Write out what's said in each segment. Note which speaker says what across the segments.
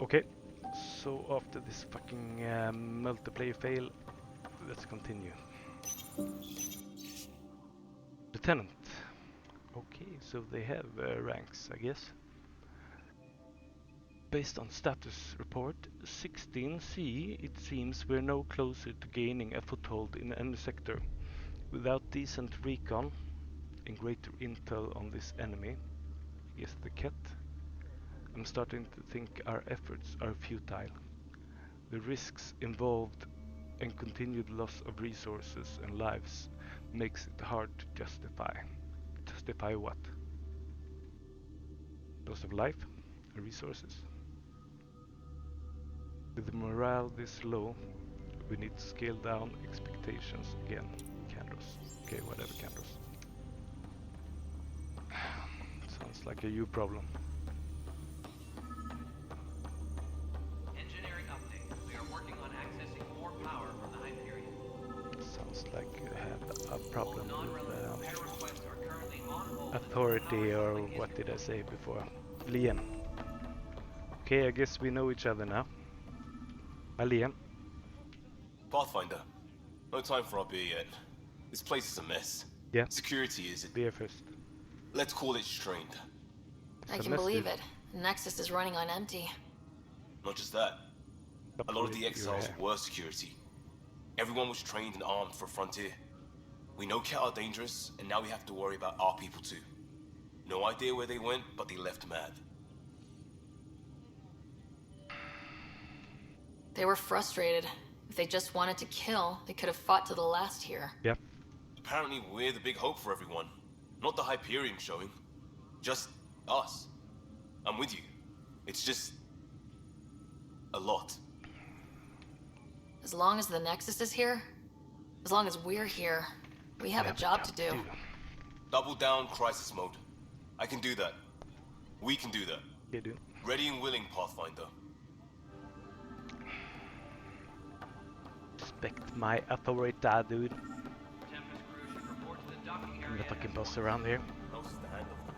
Speaker 1: Okay, so after this fucking multiplayer fail, let's continue. Lieutenant. Okay, so they have ranks, I guess. Based on status report 16C, it seems we're no closer to gaining a foothold in any sector. Without decent recon and greater intel on this enemy, I guess the cat, I'm starting to think our efforts are futile. The risks involved and continued loss of resources and lives makes it hard to justify. Justify what? Loss of life and resources? With the morale this low, we need to scale down expectations again. Candros. Okay, whatever, Candros. Sounds like a you problem.
Speaker 2: Engineering update. We are working on accessing more power from the Hyperion.
Speaker 1: Sounds like you have a problem
Speaker 2: Non-relevant
Speaker 1: with
Speaker 2: repair requests are currently on hold.
Speaker 1: authority, or what did I say before? Liam. Okay, I guess we know each other now. Liam.
Speaker 3: Pathfinder, no time for our beer yet. This place is a mess.
Speaker 1: Yeah.
Speaker 3: Security is,
Speaker 1: Beer first.
Speaker 3: let's call it strained.
Speaker 4: I can believe it. The Nexus is running on empty.
Speaker 3: Not just that. A lot of the exiles were security. Everyone was trained and armed for Frontier. We know Cat are dangerous, and now we have to worry about our people too. No idea where they went, but they left mad.
Speaker 4: They were frustrated. If they just wanted to kill, they could have fought to the last here.
Speaker 1: Yep.
Speaker 3: Apparently we're the big hope for everyone. Not the Hyperion showing. Just us. I'm with you. It's just... a lot.
Speaker 4: As long as the Nexus is here, as long as we're here, we have a job to do.
Speaker 3: Double down crisis mode. I can do that. We can do that.
Speaker 1: You do.
Speaker 3: Ready and willing, Pathfinder.
Speaker 1: Respect my authority, dude.
Speaker 2: Tempest crew should report to the docking
Speaker 1: I'm
Speaker 2: area.
Speaker 1: the fucking boss around here.
Speaker 3: How's the handoff?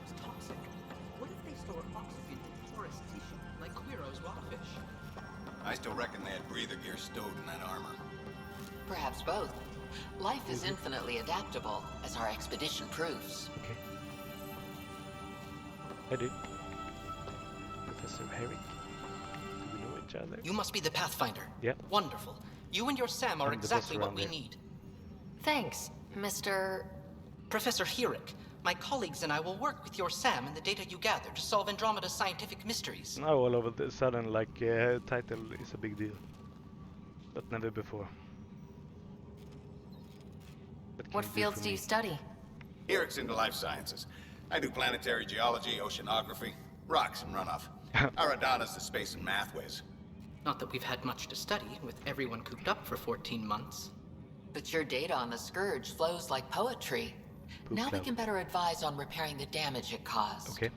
Speaker 5: It's toxic. What if they store oxygen in porous tissue, like Quiro's rockfish?
Speaker 6: I still reckon they had breather gear stowed in that armor.
Speaker 7: Perhaps both. Life is infinitely adaptable, as our expedition proves.
Speaker 1: Okay. I do. Professor Herrick. Do we know each other?
Speaker 5: You must be the Pathfinder.
Speaker 1: Yeah.
Speaker 5: Wonderful. You and your Sam are
Speaker 1: I'm the boss
Speaker 5: exactly what
Speaker 1: around
Speaker 5: we
Speaker 1: here.
Speaker 5: need.
Speaker 4: Thanks, Mr.
Speaker 5: Professor Herrick, my colleagues and I will work with your Sam and the data you gather to solve Andromeda's scientific mysteries.
Speaker 1: Now all of a sudden, like, title is a big deal. But never before.
Speaker 4: What fields do you study?
Speaker 6: Eric's into life sciences. I do planetary geology, oceanography, rocks and runoff. Aradana's the space and math whiz.
Speaker 5: Not that we've had much to study, with everyone cooped up for 14 months.
Speaker 7: But your data on the Scourge flows like poetry. Now we
Speaker 1: cloud.
Speaker 7: can better advise on repairing the damage it caused.
Speaker 1: Okay.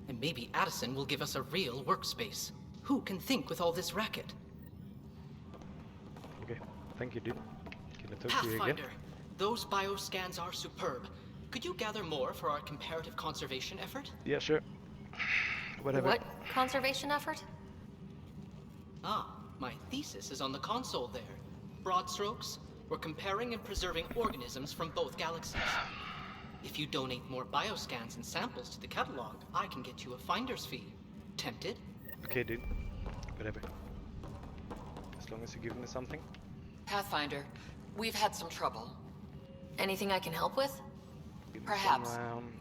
Speaker 5: And maybe Addison will give us a real workspace. Who can think with all this racket?
Speaker 1: Okay. Thank you, dude. Can I talk to you again?
Speaker 5: Pathfinder, those bioscans are superb. Could you gather more for our comparative conservation effort?
Speaker 1: Yeah, sure. Whatever.
Speaker 4: What conservation effort?
Speaker 5: Ah, my thesis is on the console there. Broad strokes, we're comparing and preserving organisms from both galaxies. If you donate more bioscans and samples to the catalog, I can get you a finder's fee. Tempted?
Speaker 1: Okay, dude. Whatever. As long as you give me something.
Speaker 7: Pathfinder, we've had some trouble.
Speaker 4: Anything I can help with?
Speaker 1: Give me
Speaker 7: Perhaps.
Speaker 1: some,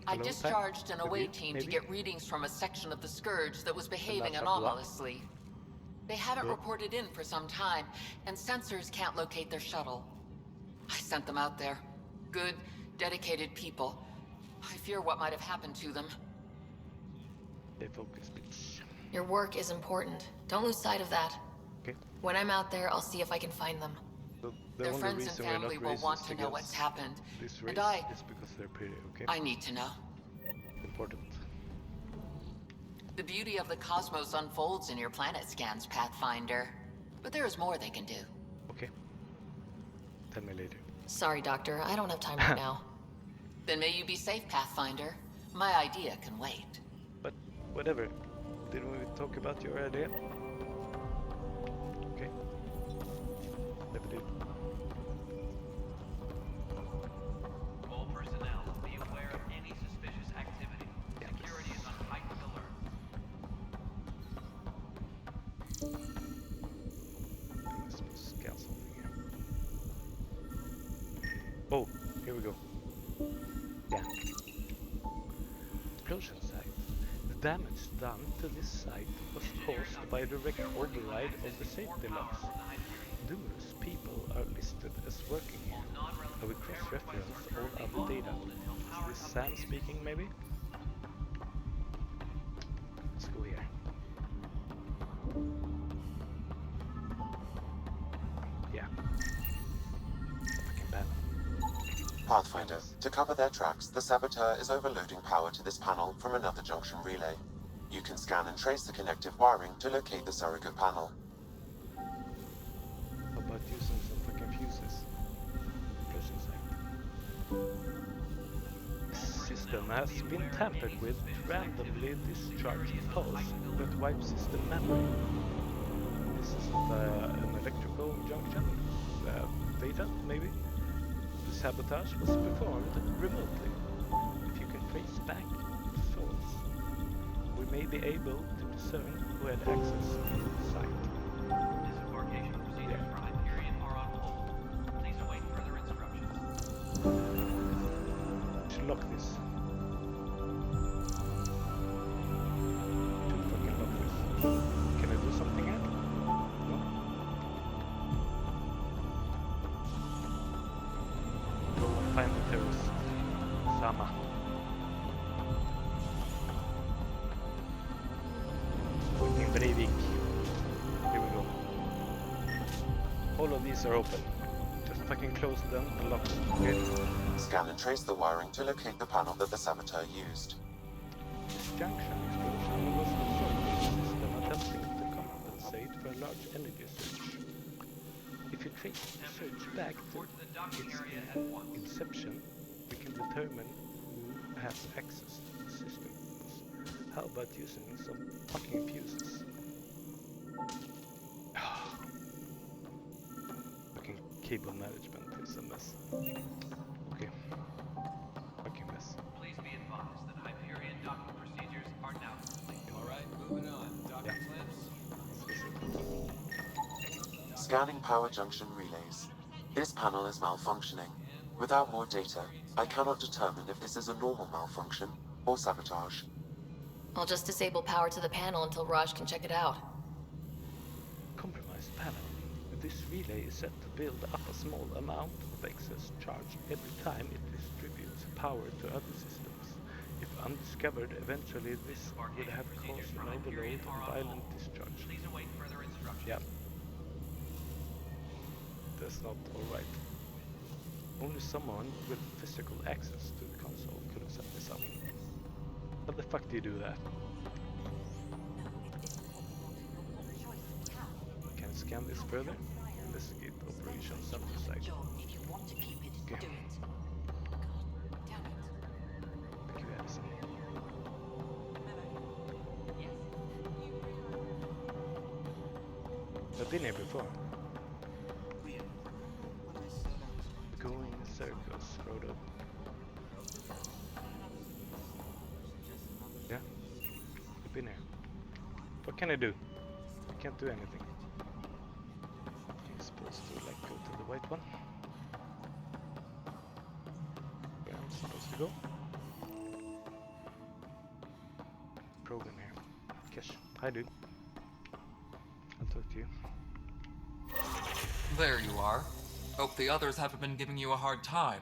Speaker 7: I
Speaker 1: alone time
Speaker 7: discharged an
Speaker 1: with
Speaker 7: away
Speaker 1: you,
Speaker 7: team
Speaker 1: maybe?
Speaker 7: to get readings from a section of the Scourge that was behaving
Speaker 1: blah, blah, blah.
Speaker 7: anomalously. They haven't
Speaker 1: Good.
Speaker 7: reported in for some time, and sensors can't locate their shuttle. I sent them out there. Good, dedicated people. I fear what might have happened to them.
Speaker 1: Stay focused, bitch.
Speaker 4: Your work is important. Don't lose sight of that.
Speaker 1: Okay.
Speaker 4: When I'm out there, I'll see if I can find them.
Speaker 1: So the
Speaker 7: Their
Speaker 1: only
Speaker 7: friends and
Speaker 1: reason we're
Speaker 7: family
Speaker 1: not
Speaker 7: will want
Speaker 1: racist
Speaker 7: to know what's
Speaker 1: against
Speaker 7: happened.
Speaker 1: this race
Speaker 7: And I
Speaker 1: is because they're pretty, okay?
Speaker 7: need to know.
Speaker 1: Important.
Speaker 7: The beauty of the cosmos unfolds in your planet scans, Pathfinder. But there is more they can do.
Speaker 1: Okay. Tell me later.
Speaker 4: Sorry, Doctor. I don't have time right now.
Speaker 7: Then may you be safe, Pathfinder. My idea can wait.
Speaker 1: But whatever. Didn't we talk about your idea? Okay. Never did.
Speaker 2: All personnel, be aware of any suspicious activity. Security is on heightened alert.
Speaker 1: I'm supposed to scan something here. Oh, here we go. Yeah. Explosion site. The damage done to this site was caused by a direct override of the safety locks. Numerous people are listed as working here. I will cross-reference all other data. Is this Sam speaking, maybe? Let's go here. Yeah. Fucking bad.
Speaker 8: Pathfinder, to cover their tracks, the saboteur is overloading power to this panel from another junction relay. You can scan and trace the connective wiring to locate the surrogate panel.
Speaker 1: How about using some fucking fuses? Explosion site. This system has been tampered with to randomly discharge pulse that wipes system memory. This isn't an electrical junction. Data, maybe? The sabotage was performed remotely. If you can trace back the source, we may be able to discern who had access to the site.
Speaker 2: Disembarkation procedures for Hyperion are on hold. Please await further instructions.
Speaker 1: Should lock this. Should fucking lock this. Can I do something here? No? Go and find the terrorist. Sama. Fucking Breivik. Here we go. All of these are open. Just fucking close them and lock them. Okay?
Speaker 8: Scan and trace the wiring to locate the panel that the saboteur used.
Speaker 1: This junction explosion was the system attempting to compensate for a large energy surge. If you trace the surge back to its inception, we can determine who has access to the system. How about using some fucking fuses? Fucking cable management is a mess. Okay. Fucking mess.
Speaker 2: Please be advised that Hyperion docking procedures are now complete.
Speaker 9: All right, moving on. Docking clamps.
Speaker 8: Scanning power junction relays. This panel is malfunctioning. Without more data, I cannot determine if this is a normal malfunction or sabotage.
Speaker 4: I'll just disable power to the panel until Raj can check it out.
Speaker 1: Compromised panel. This relay is set to build up a small amount of excess charge every time it distributes power to other systems. If undiscovered, eventually this would have caused an overload and violent discharge.
Speaker 2: Please await further instructions.
Speaker 1: Yeah. That's not alright. Only someone with physical access to the console could have set this up. How the fuck do you do that? Can I scan this further? Investigate Operation Center Site.
Speaker 7: If you want to keep it,
Speaker 1: Okay.
Speaker 7: do it. Damn it.
Speaker 1: Thank you, Addison. I've been here before. Going in circles, Frodo. Yeah, I've been here. What can I do? I can't do anything. I'm supposed to like go to the white one. Where I'm supposed to go? Program here. Kesh, hi dude. I'll talk to you.
Speaker 10: There you are. Hope the others haven't been giving you a hard time.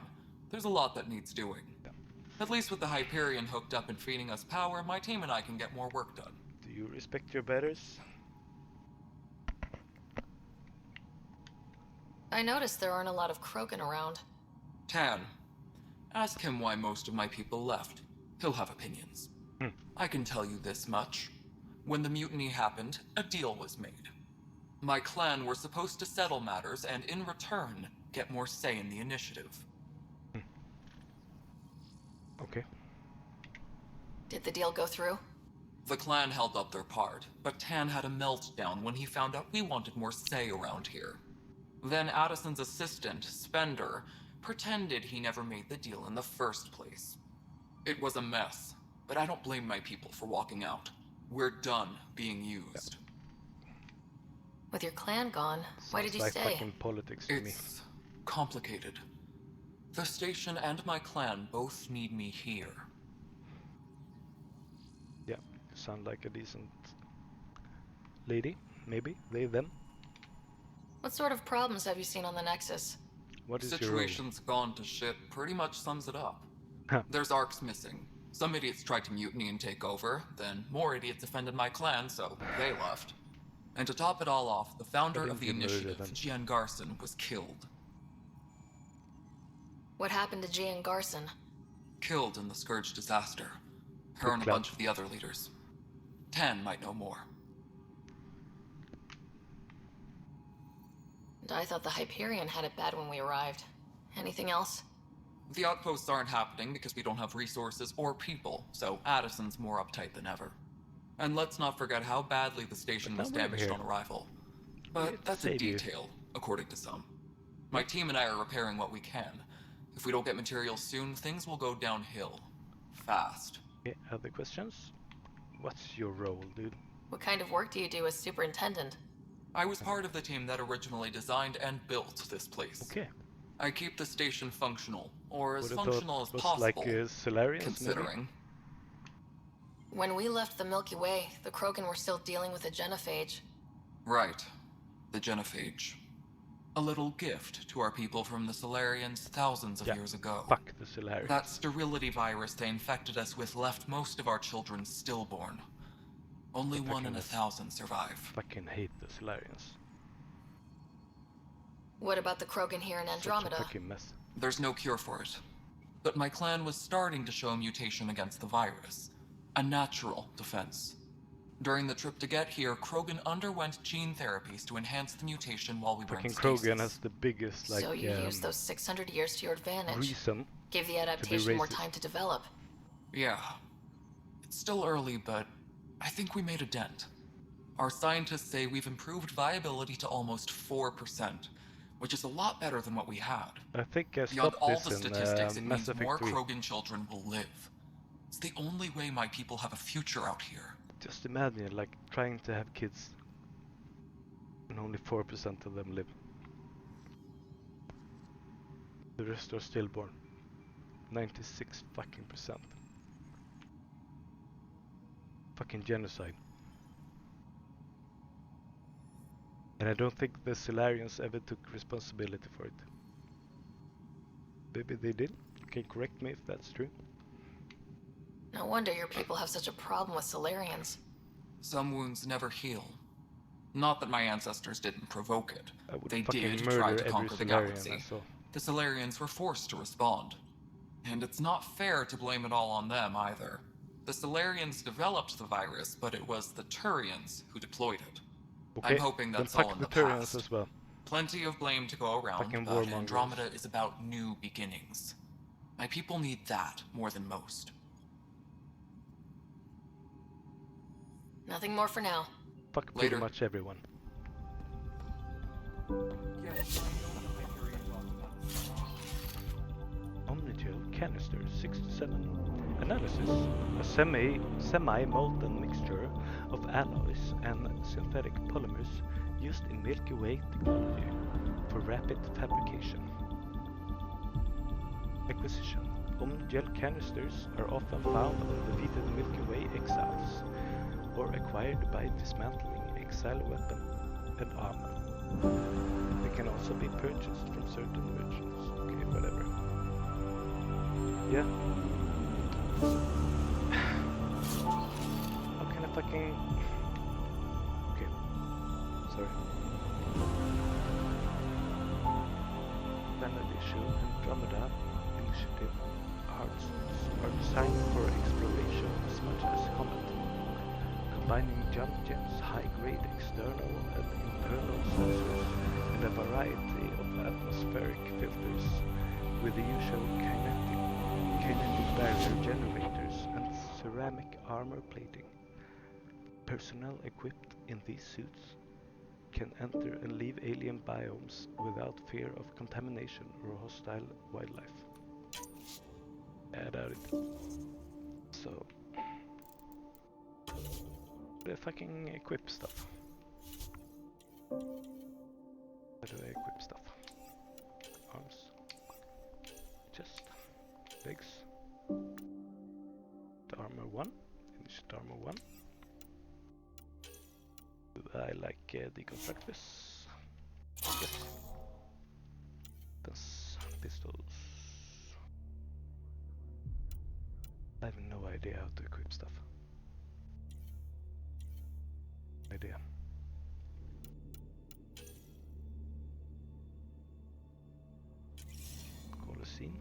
Speaker 10: There's a lot that needs doing.
Speaker 1: Yeah.
Speaker 10: At least with the Hyperion hooked up and feeding us power, my team and I can get more work done.
Speaker 1: Do you respect your betters?
Speaker 4: I noticed there aren't a lot of Krogan around.
Speaker 10: Tan, ask him why most of my people left. He'll have opinions. I can tell you this much. When the mutiny happened, a deal was made. My clan were supposed to settle matters and, in return, get more say in the initiative.
Speaker 1: Okay.
Speaker 4: Did the deal go through?
Speaker 10: The clan held up their part, but Tan had a meltdown when he found out we wanted more say around here. Then Addison's assistant, Spender, pretended he never made the deal in the first place. It was a mess, but I don't blame my people for walking out. We're done being used.
Speaker 4: With your clan gone, why did you
Speaker 1: like
Speaker 4: stay?
Speaker 1: fucking politics to me.
Speaker 10: It's complicated. The station and my clan both need me here.
Speaker 1: Yeah, you sound like a decent lady, maybe, they, them.
Speaker 4: What sort of problems have you seen on the Nexus?
Speaker 1: What is
Speaker 10: Situation's gone to shit pretty much sums it up.
Speaker 1: Huh.
Speaker 10: There's arcs missing. Some idiots tried to mutiny and take over, then more idiots offended my clan, so they left. And to top it all off, the founder of the initiative, Jian Garson, was killed.
Speaker 4: What happened to Jian Garson?
Speaker 10: Killed in the Scourge disaster. Her and a bunch of the other leaders. Tan might know more.
Speaker 4: And I thought the Hyperion had it bad when we arrived. Anything else?
Speaker 10: The outposts aren't happening because we don't have resources or people, so Addison's more uptight than ever. And let's not forget how badly the station was damaged on arrival. But that's a detail, according to some. My team and I are repairing what we can. If we don't get materials soon, things will go downhill. Fast.
Speaker 1: Yeah, other questions? What's your role, dude?
Speaker 4: What kind of work do you do as superintendent?
Speaker 10: I was part of the team that originally designed and built this place.
Speaker 1: Okay.
Speaker 10: I keep the station functional, or as
Speaker 1: Would have
Speaker 10: functional as
Speaker 1: thought was
Speaker 10: possible,
Speaker 1: like Solarians,
Speaker 10: considering.
Speaker 1: maybe?
Speaker 4: When we left the Milky Way, the Krogan were still dealing with the genophage.
Speaker 10: Right. The genophage. A little gift to our people from the Solarians thousands of years ago.
Speaker 1: Fuck the Solarians.
Speaker 10: That sterility virus they infected us with left most of our children stillborn. Only 1 in 1,000 survive.
Speaker 1: Fucking hate the Solarians.
Speaker 4: What about the Krogan here in Andromeda?
Speaker 1: Such a fucking mess.
Speaker 10: There's no cure for it. But my clan was starting to show a mutation against the virus. A natural defense. During the trip to get here, Krogan underwent gene therapies to enhance the mutation while we were in
Speaker 1: Fucking
Speaker 10: stasis.
Speaker 1: Krogan has the biggest, like,
Speaker 4: So you used those 600 years to your advantage.
Speaker 1: reason.
Speaker 4: Give the adaptation more time to develop.
Speaker 10: Yeah. It's still early, but I think we made a dent. Our scientists say we've improved viability to almost 4%, which is a lot better than what we had.
Speaker 1: I think I
Speaker 10: Beyond
Speaker 1: stopped
Speaker 10: all
Speaker 1: this
Speaker 10: the
Speaker 1: in
Speaker 10: statistics, it
Speaker 1: Mass
Speaker 10: means
Speaker 1: Effect
Speaker 10: more
Speaker 1: 3.
Speaker 10: Krogan children will live. It's the only way my people have a future out here.
Speaker 1: Just imagine, like, trying to have kids and only 4% of them live. The rest are stillborn. 96 fucking percent. Fucking genocide. And I don't think the Solarians ever took responsibility for it. Maybe they did. You can correct me if that's true.
Speaker 4: No wonder your people have such a problem with Solarians.
Speaker 10: Some wounds never heal. Not that my ancestors didn't provoke it.
Speaker 1: I would
Speaker 10: They
Speaker 1: fucking
Speaker 10: did
Speaker 1: murder
Speaker 10: try to
Speaker 1: every
Speaker 10: conquer the
Speaker 1: Solarian
Speaker 10: galaxy.
Speaker 1: I saw.
Speaker 10: The Solarians were forced to respond. And it's not fair to blame it all on them either. The Solarians developed the virus, but it was the Turians who deployed it.
Speaker 1: Okay,
Speaker 10: I'm hoping that's
Speaker 1: then
Speaker 10: all
Speaker 1: fuck
Speaker 10: in
Speaker 1: the
Speaker 10: the
Speaker 1: Turians
Speaker 10: past.
Speaker 1: as well.
Speaker 10: Plenty of blame to go around,
Speaker 1: Fucking
Speaker 10: but
Speaker 1: warmongers.
Speaker 10: Andromeda is about new beginnings. My people need that more than most.
Speaker 4: Nothing more for now.
Speaker 1: Fuck
Speaker 10: Later.
Speaker 1: pretty much everyone. Omnigel canister 67. Analysis. A semi-molten mixture of alloys and synthetic polymers used in Milky Way technology for rapid fabrication. Acquisition. Omnigel canisters are often found on defeated Milky Way exiles or acquired by dismantling exile weapon and armor. They can also be purchased from certain merchants. Okay, whatever. Yeah. How can I fucking... Okay. Sorry. Standard issue Andromeda initiative are designed for exploration as much as combat. Combining jump jets, high-grade external and internal sensors, and a variety of atmospheric filters with the usual kinetic barrier generators and ceramic armor plating. Personnel equipped in these suits can enter and leave alien biomes without fear of contamination or hostile wildlife. I doubt it. So, the fucking equip stuff. How do I equip stuff? Arms, chest, legs. The armor 1, finished armor 1. Do I like deconstruct this? Yes. Guns, pistols. I have no idea how to equip stuff. Idea. Call a scene.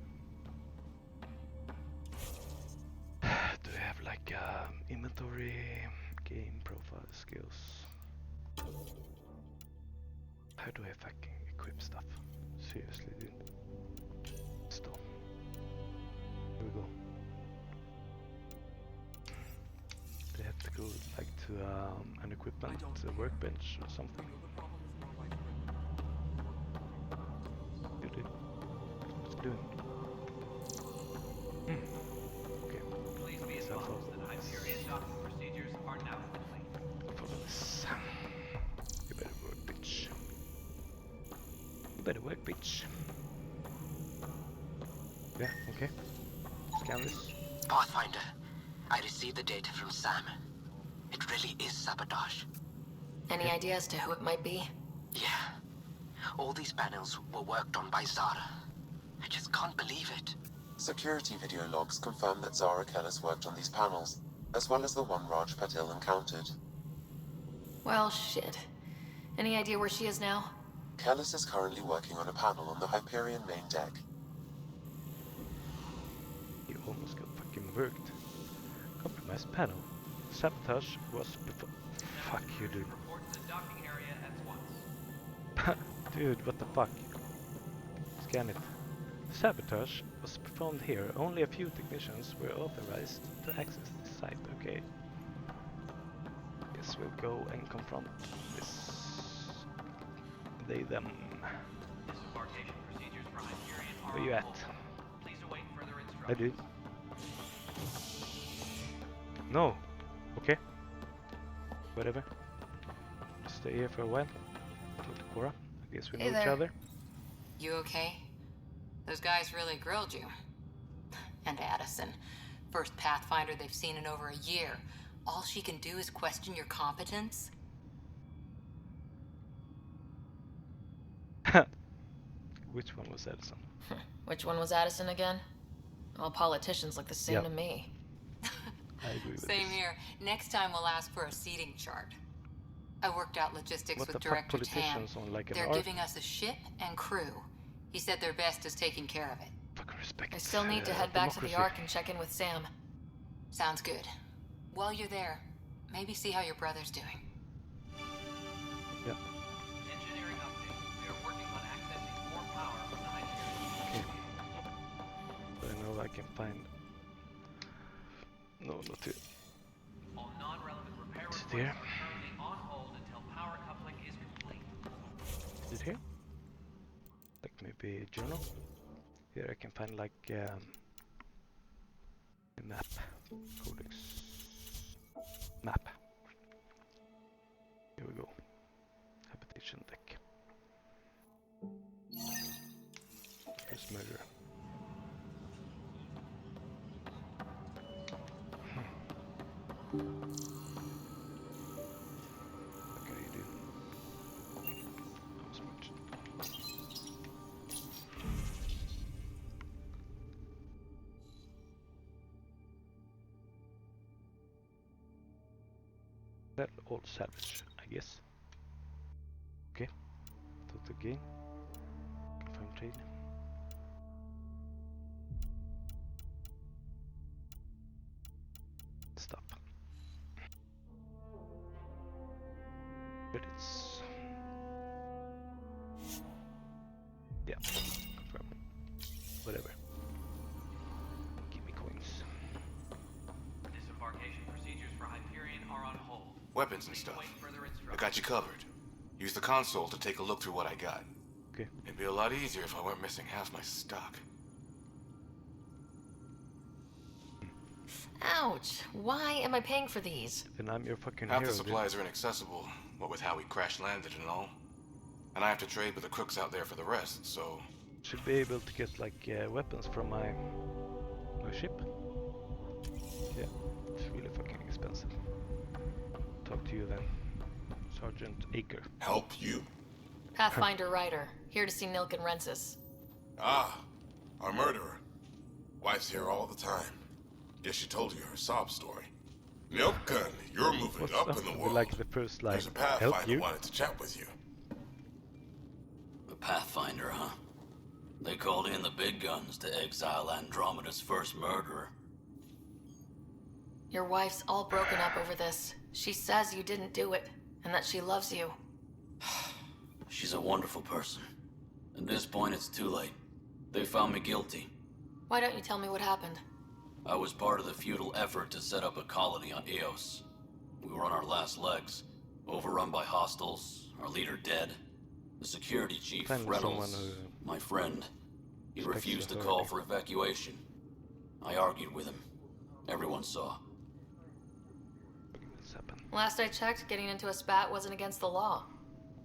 Speaker 1: Do I have like inventory, game profile, skills? How do I fucking equip stuff? Seriously, dude. Stop. Here we go. They have to go like to an equipment workbench or something. Dude, what's it doing? Okay.
Speaker 2: Please be advised that Hyperion docking procedures are now complete.
Speaker 1: Follow this. You better work, bitch. You better work, bitch. Yeah, okay. Scan this.
Speaker 11: Pathfinder, I received the data from Sam. It really is sabotage.
Speaker 4: Any idea as to who it might be?
Speaker 11: Yeah. All these panels were worked on by Zara. I just can't believe it.
Speaker 8: Security video logs confirm that Zara Kellis worked on these panels, as well as the one Raj Patil encountered.
Speaker 4: Well, shit. Any idea where she is now?
Speaker 8: Kellis is currently working on a panel on the Hyperion main deck.
Speaker 1: You almost got fucking worked. Compromised panel. Sabotage was before. Fuck you, dude.
Speaker 2: Report to the docking area at once.
Speaker 1: Dude, what the fuck? Scan it. Sabotage was performed here. Only a few technicians were authorized to access this site. Okay. Guess we'll go and confront this. They, them.
Speaker 2: Disembarkation procedures for Hyperion are
Speaker 1: Where you
Speaker 2: on
Speaker 1: at?
Speaker 2: hold. Please await further
Speaker 1: I
Speaker 2: instructions.
Speaker 1: do. No. Okay. Whatever. Stay here for a while. Talk to Cora. I guess we know
Speaker 4: Hey
Speaker 1: each
Speaker 4: there.
Speaker 1: other.
Speaker 7: You okay? Those guys really grilled you. And Addison. First Pathfinder they've seen in over a year. All she can do is question your competence?
Speaker 1: Which one was Edison?
Speaker 4: Which one was Addison again? All politicians look the same
Speaker 1: Yep.
Speaker 4: to me.
Speaker 1: I agree with
Speaker 7: Same
Speaker 1: this.
Speaker 7: here. Next time we'll ask for a seating chart. I worked out logistics
Speaker 1: What
Speaker 7: with
Speaker 1: the fuck,
Speaker 7: Director Tam.
Speaker 1: politicians on like an
Speaker 7: They're
Speaker 1: arc?
Speaker 7: giving us a ship and crew. He said their best is taking care of it.
Speaker 1: Fucking respect.
Speaker 4: I still need to head back to the
Speaker 1: democracy.
Speaker 4: Ark and check in with Sam.
Speaker 7: Sounds good. While you're there, maybe see how your brother's doing.
Speaker 1: Yep.
Speaker 2: Engineering update. We are working on accessing more power from the Hyperion.
Speaker 1: Okay. But I know I can find. No, not here.
Speaker 2: All non-relevant repair
Speaker 1: Is it
Speaker 2: requests
Speaker 1: here?
Speaker 2: are currently on hold until power coupling is complete.
Speaker 1: Is it here? Like maybe a journal? Here I can find like a map. Codex. Map. Here we go. Habitation deck. First murder. Okay, dude. How much? That all salvage, I guess. Okay. Total gain. Confirm trade. Stop. Credits. Yeah. Confirm. Whatever. Give me coins.
Speaker 2: Disembarkation procedures for Hyperion are on hold.
Speaker 3: weapons and stuff. I got you covered. Use the console to take a look through what I got.
Speaker 1: Okay.
Speaker 3: It'd be a lot easier if I weren't missing half my stock.
Speaker 4: Ouch. Why am I paying for these?
Speaker 1: Then I'm your fucking
Speaker 3: Half
Speaker 1: hero.
Speaker 3: the supplies are inaccessible, what with how we crash-landed and all. And I have to trade with the crooks out there for the rest, so...
Speaker 1: Should be able to get like weapons from my ship. Yeah, it's really fucking expensive. Talk to you then, Sergeant Aker.
Speaker 6: Help you?
Speaker 4: Pathfinder Ryder, here to see Nilken Rensis.
Speaker 6: Ah, our murderer. Wife's here all the time. Guess she told you her sob story. Nilken, you're moving
Speaker 1: What's
Speaker 6: up
Speaker 1: up
Speaker 6: in the
Speaker 1: with,
Speaker 6: world.
Speaker 1: like the first like
Speaker 6: There's a
Speaker 1: help
Speaker 6: Pathfinder
Speaker 1: you?
Speaker 6: wanted to chat with you.
Speaker 12: The Pathfinder, huh? They called in the big guns to exile Andromeda's first murderer.
Speaker 4: Your wife's all broken up over this. She says you didn't do it, and that she loves you.
Speaker 12: She's a wonderful person. At this point, it's too late. They found me guilty.
Speaker 4: Why don't you tell me what happened?
Speaker 12: I was part of the futile effort to set up a colony on Eos. We were on our last legs, overrun by hostiles, our leader dead. The security chief,
Speaker 1: Finally
Speaker 12: Reynolds,
Speaker 1: someone
Speaker 12: my friend, he
Speaker 1: respects
Speaker 12: refused to
Speaker 1: authority.
Speaker 12: call for evacuation. I argued with him. Everyone saw.
Speaker 1: This happened.
Speaker 4: Last I checked, getting into a spat wasn't against the law.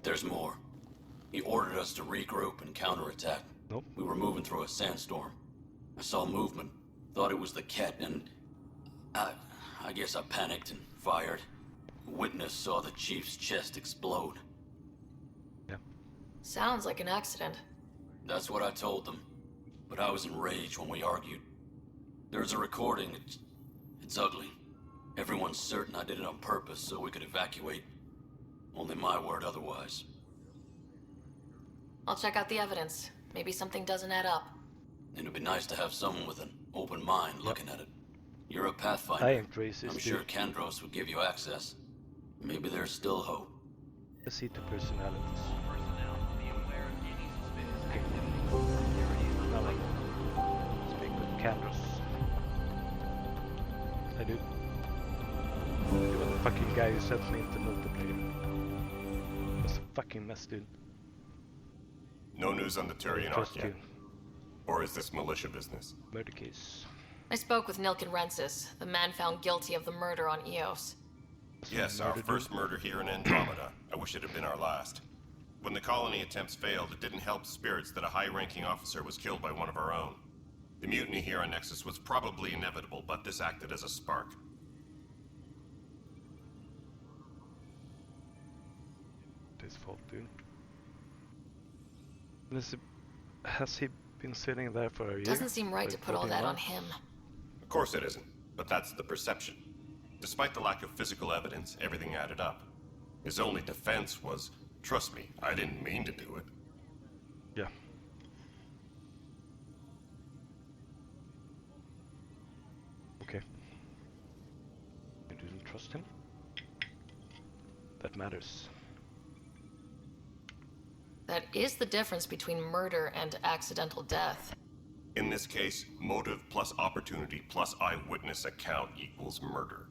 Speaker 12: There's more. He ordered us to regroup and counterattack.
Speaker 1: Nope.
Speaker 12: We were moving through a sandstorm. I saw movement, thought it was the Ket, and I guess I panicked and fired. Witness saw the chief's chest explode.
Speaker 1: Yeah.
Speaker 4: Sounds like an accident.
Speaker 12: That's what I told them. But I was enraged when we argued. There's a recording. It's ugly. Everyone's certain I did it on purpose so we could evacuate. Only my word otherwise.
Speaker 4: I'll check out the evidence. Maybe something doesn't add up.
Speaker 12: It'd be nice to have someone with an open mind looking at it. You're a Pathfinder.
Speaker 1: I ain't racist,
Speaker 12: I'm sure
Speaker 1: dude.
Speaker 12: Kandros would give you access. Maybe there's still hope.
Speaker 1: Let's see the personalities.
Speaker 2: Personnel, be aware of any suspicious activity. Security is on
Speaker 1: Now
Speaker 2: high.
Speaker 1: speak with Kandros. I do. You were the fucking guy who sent me into multiplayer. It was a fucking mess, dude.
Speaker 6: No news on the Turian arc
Speaker 1: Trust
Speaker 6: yet?
Speaker 1: you.
Speaker 6: Or is this militia business?
Speaker 1: Murder case.
Speaker 4: I spoke with Nilken Rensis, the man found guilty of the murder on Eos.
Speaker 6: Yes, our first murder here in Andromeda. I wish it had been our last. When the colony attempts failed, it didn't help spirits that a high-ranking officer was killed by one of our own. The mutiny here on Nexus was probably inevitable, but this acted as a spark.
Speaker 1: His fault, dude. Has he been sitting there for a year?
Speaker 4: Doesn't seem right to
Speaker 1: Like
Speaker 4: put all
Speaker 1: 14
Speaker 4: that on
Speaker 1: months?
Speaker 4: him.
Speaker 6: Of course it isn't, but that's the perception. Despite the lack of physical evidence, everything added up. His only defense was, trust me, I didn't mean to do it.
Speaker 1: Yeah. Okay. You didn't trust him? That matters.
Speaker 4: That is the difference between murder and accidental death.
Speaker 6: In this case, motive plus opportunity plus eyewitness account equals murder.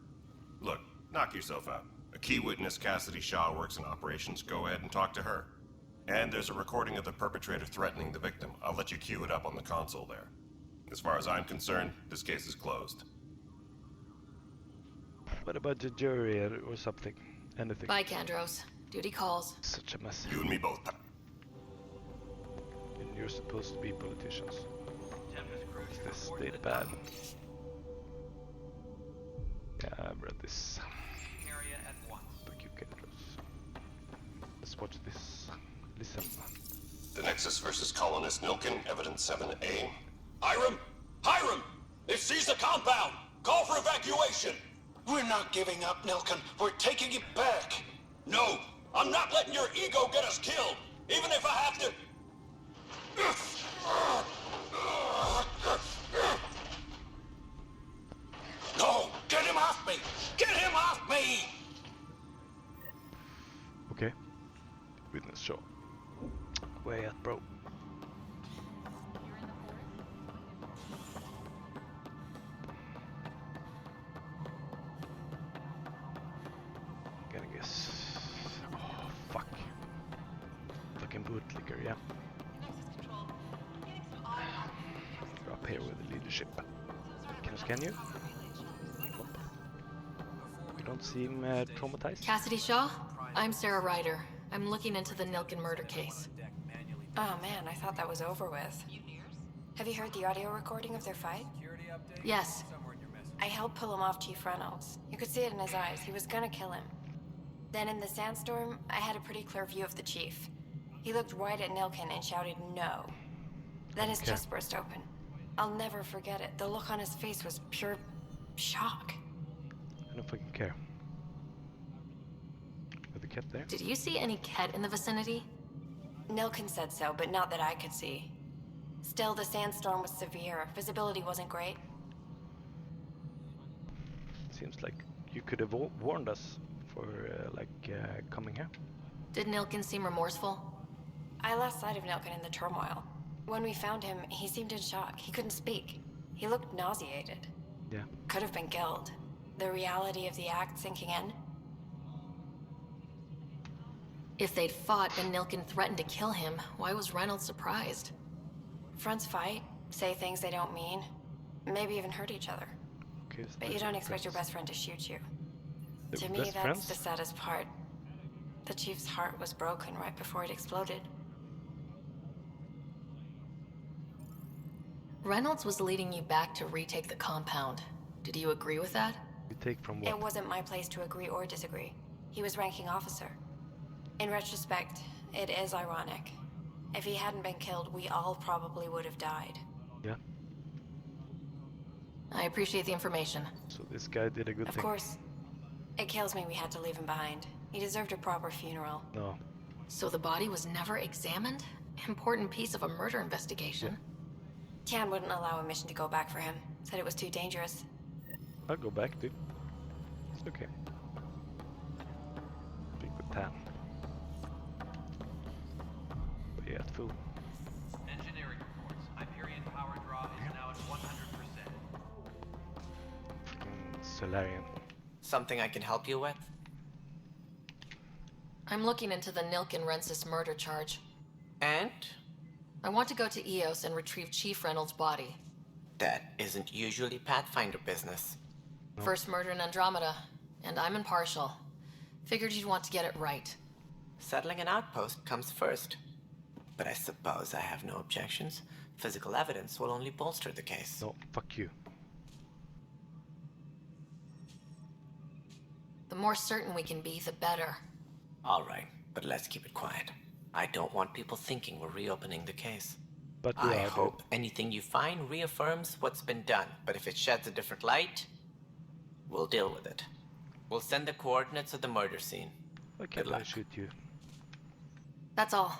Speaker 6: Look, knock yourself out. A key witness, Cassidy Shaw, works in operations. Go ahead and talk to her. And there's a recording of the perpetrator threatening the victim. I'll let you cue it up on the console there. As far as I'm concerned, this case is closed.
Speaker 1: What about the jury or something? Anything?
Speaker 4: Bye, Kandros. Duty calls.
Speaker 1: Such a mess.
Speaker 6: You and me both.
Speaker 1: And you're supposed to be politicians.
Speaker 2: Tempest crew
Speaker 1: Is
Speaker 2: should
Speaker 1: this
Speaker 2: report
Speaker 1: state
Speaker 2: the
Speaker 1: bad?
Speaker 2: dummy.
Speaker 1: Yeah, I've read this.
Speaker 2: Leaving area at once.
Speaker 1: Thank you, Kandros. Let's watch this. Listen.
Speaker 6: The Nexus versus colonist Nilken, evidence 7A.
Speaker 13: Hiram! Hiram! They've seized the compound! Call for evacuation!
Speaker 11: We're not giving up, Nilken. We're taking it back.
Speaker 13: No! I'm not letting your ego get us killed! Even if I have to... No! Get him off me! Get him off me!
Speaker 1: Okay. Witness show. Where at, bro? gonna guess. Oh, fuck. Fucking bootlicker, yeah. You're up here with the leadership. Can I scan you? Nope. You don't seem traumatized?
Speaker 4: Cassidy Shaw? I'm Sarah Ryder. I'm looking into the Nilken murder case.
Speaker 14: Oh man, I thought that was over with. Have you heard the audio recording of their fight?
Speaker 4: Yes.
Speaker 14: I helped pull him off Chief Reynolds. You could see it in his eyes. He was gonna kill him. Then in the sandstorm, I had a pretty clear view of the chief. He looked right at Nilken and shouted no. Then his chest burst open. I'll never forget it. The look on his face was pure shock.
Speaker 1: I don't fucking care. With the cat there?
Speaker 4: Did you see any Ket in the vicinity?
Speaker 14: Nilken said so, but not that I could see. Still, the sandstorm was severe. Visibility wasn't great.
Speaker 1: Seems like you could have warned us for coming here.
Speaker 4: Did Nilken seem remorseful?
Speaker 14: I lost sight of Nilken in the turmoil. When we found him, he seemed in shock. He couldn't speak. He looked nauseated.
Speaker 1: Yeah.
Speaker 14: Could have been guilt. The reality of the act sinking in.
Speaker 4: If they'd fought and Nilken threatened to kill him, why was Reynolds surprised?
Speaker 14: Fronts fight, say things they don't mean, maybe even hurt each other.
Speaker 1: Okay,
Speaker 14: But you don't expect your best friend to shoot you. To me,
Speaker 1: best
Speaker 14: that's
Speaker 1: friends?
Speaker 14: the saddest part. The chief's heart was broken right before it exploded.
Speaker 4: Reynolds was leading you back to retake the compound. Did you agree with that?
Speaker 1: You take from what?
Speaker 14: It wasn't my place to agree or disagree. He was ranking officer. In retrospect, it is ironic. If he hadn't been killed, we all probably would have died.
Speaker 1: Yeah.
Speaker 4: I appreciate the information.
Speaker 1: So this guy did a good thing.
Speaker 14: Of course. It kills me we had to leave him behind. He deserved a proper funeral.
Speaker 1: No.
Speaker 4: So the body was never examined? Important piece of a murder investigation.
Speaker 14: Tian wouldn't allow a mission to go back for him. Said it was too dangerous.
Speaker 1: I'll go back, dude. It's okay. Big with Tan. But yeah, fool.
Speaker 2: Engineering reports. Hyperion power draw is now at 100%.
Speaker 1: Solarian.
Speaker 11: Something I can help you with?
Speaker 4: I'm looking into the Nilken Rensis murder charge.
Speaker 11: And?
Speaker 4: I want to go to EOS and retrieve Chief Reynolds' body.
Speaker 11: That isn't usually Pathfinder business.
Speaker 1: No.
Speaker 4: First murder in Andromeda, and I'm impartial. Figured you'd want to get it right.
Speaker 11: Settling an outpost comes first. But I suppose I have no objections. Physical evidence will only bolster the case.
Speaker 1: No, fuck you.
Speaker 4: The more certain we can be, the better.
Speaker 11: All right, but let's keep it quiet. I don't want people thinking we're reopening the case.
Speaker 1: But
Speaker 11: I hope anything you find reaffirms what's been done, but if it sheds a different light, we'll deal with it. We'll send the coordinates of the murder scene.
Speaker 1: Okay,
Speaker 11: Good luck.
Speaker 1: I shoot you.
Speaker 4: That's all.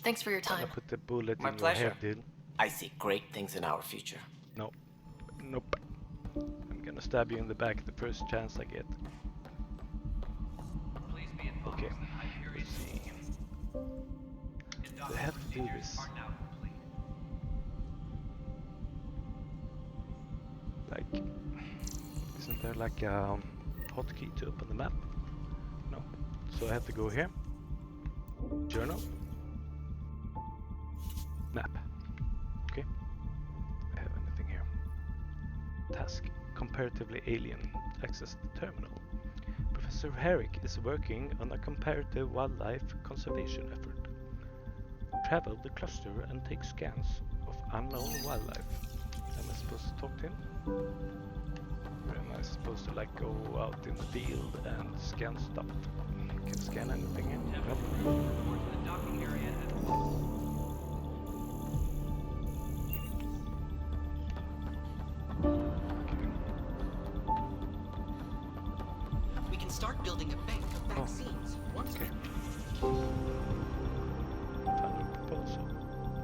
Speaker 4: Thanks for your
Speaker 1: I'm
Speaker 4: time.
Speaker 1: gonna put the bullet
Speaker 11: My
Speaker 1: in
Speaker 11: pleasure.
Speaker 1: your head, dude.
Speaker 11: I see great things in our future.
Speaker 1: No. Nope. I'm gonna stab you in the back the first chance I get.
Speaker 2: Please be advised
Speaker 1: Okay.
Speaker 2: that Hyperion
Speaker 1: Let's see.
Speaker 2: industrial
Speaker 1: They have to do
Speaker 2: procedures
Speaker 1: this.
Speaker 2: are now complete.
Speaker 1: Like, isn't there like a hotkey to open the map? No. So I have to go here. Journal. Map. Okay. I have anything here. Task. Comparatively alien. Access the terminal. Professor Herrick is working on a comparative wildlife conservation effort. Travel the cluster and take scans of unknown wildlife. Am I supposed to talk to him? Or am I supposed to like go out in the field and scan stuff? Can I scan anything here? Nope.
Speaker 2: Report to the docking area at once.
Speaker 5: We can start building a bank of vaccines once
Speaker 1: Okay. Final proposal.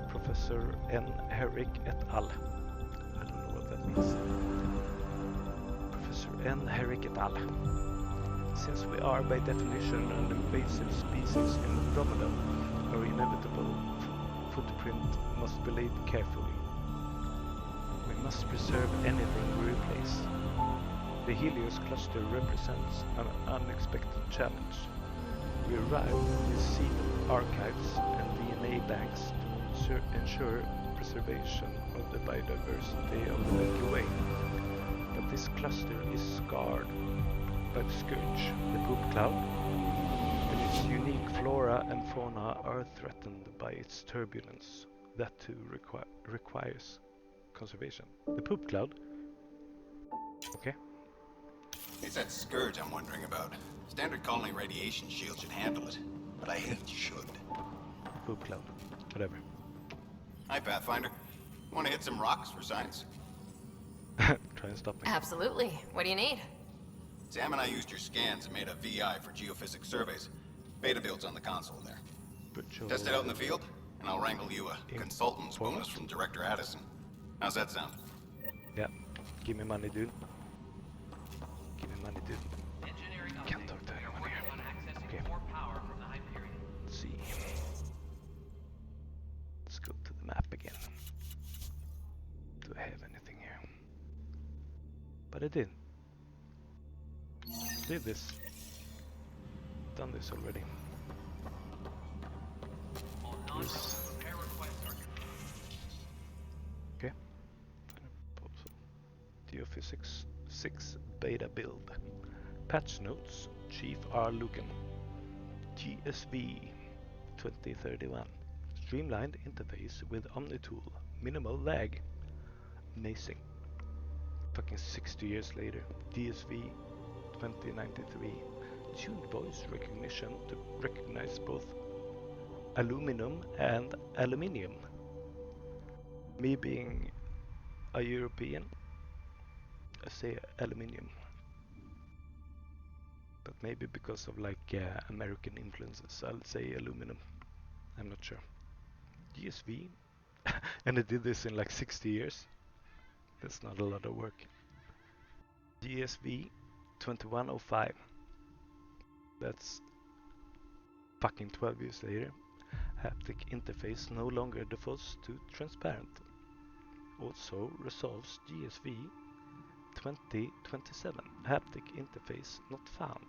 Speaker 1: Professor N. Herrick et al. I don't know what that means. Professor N. Herrick et al. Since we are by definition an invasive species in Andromeda, our inevitable footprint must be laid carefully. We must preserve anything we replace. The Helios cluster represents an unexpected challenge. We arrived with sealed archives and DNA banks to ensure preservation of the biodiversity of the Milky Way. But this cluster is scarred by the scourge, the poop cloud, and its unique flora and fauna are threatened by its turbulence. That too requires conservation. The poop cloud? Okay.
Speaker 15: It's that scourge I'm wondering about. Standard colony radiation shield should handle it, but I hate should.
Speaker 1: Poop cloud. Whatever.
Speaker 15: Hi, Pathfinder. Want to hit some rocks for science?
Speaker 1: Try and stop me.
Speaker 4: Absolutely. What do you need?
Speaker 15: Sam and I used your scans and made a VI for geophysics surveys. Beta builds on the console there. Test it out in the field, and I'll wrangle you a consultant's bonus from Director Addison. How's that sound?
Speaker 1: Yeah. Give me money, dude. Give me money, dude. Can't talk to anyone here. Okay. Let's see. Let's go to the map again. Do I have anything here? But I did. Did this. Done this already. Yes. Okay. Proposal. Geophysics 6 beta build. Patch notes. Chief R. Lucan. GSV 2031. Streamlined interface with OmniTool. Minimal lag. Amazing. Fucking 60 years later. DSV 2093. Tuned voice recognition to recognize both aluminum and aluminium. Me being a European, I say aluminium. But maybe because of like American influences, I'll say aluminum. I'm not sure. GSV, and it did this in like 60 years. That's not a lot of work. GSV 2105. That's fucking 12 years later. Haptic interface no longer defaults to transparent. Also resolves GSV 2027. Haptic interface not found.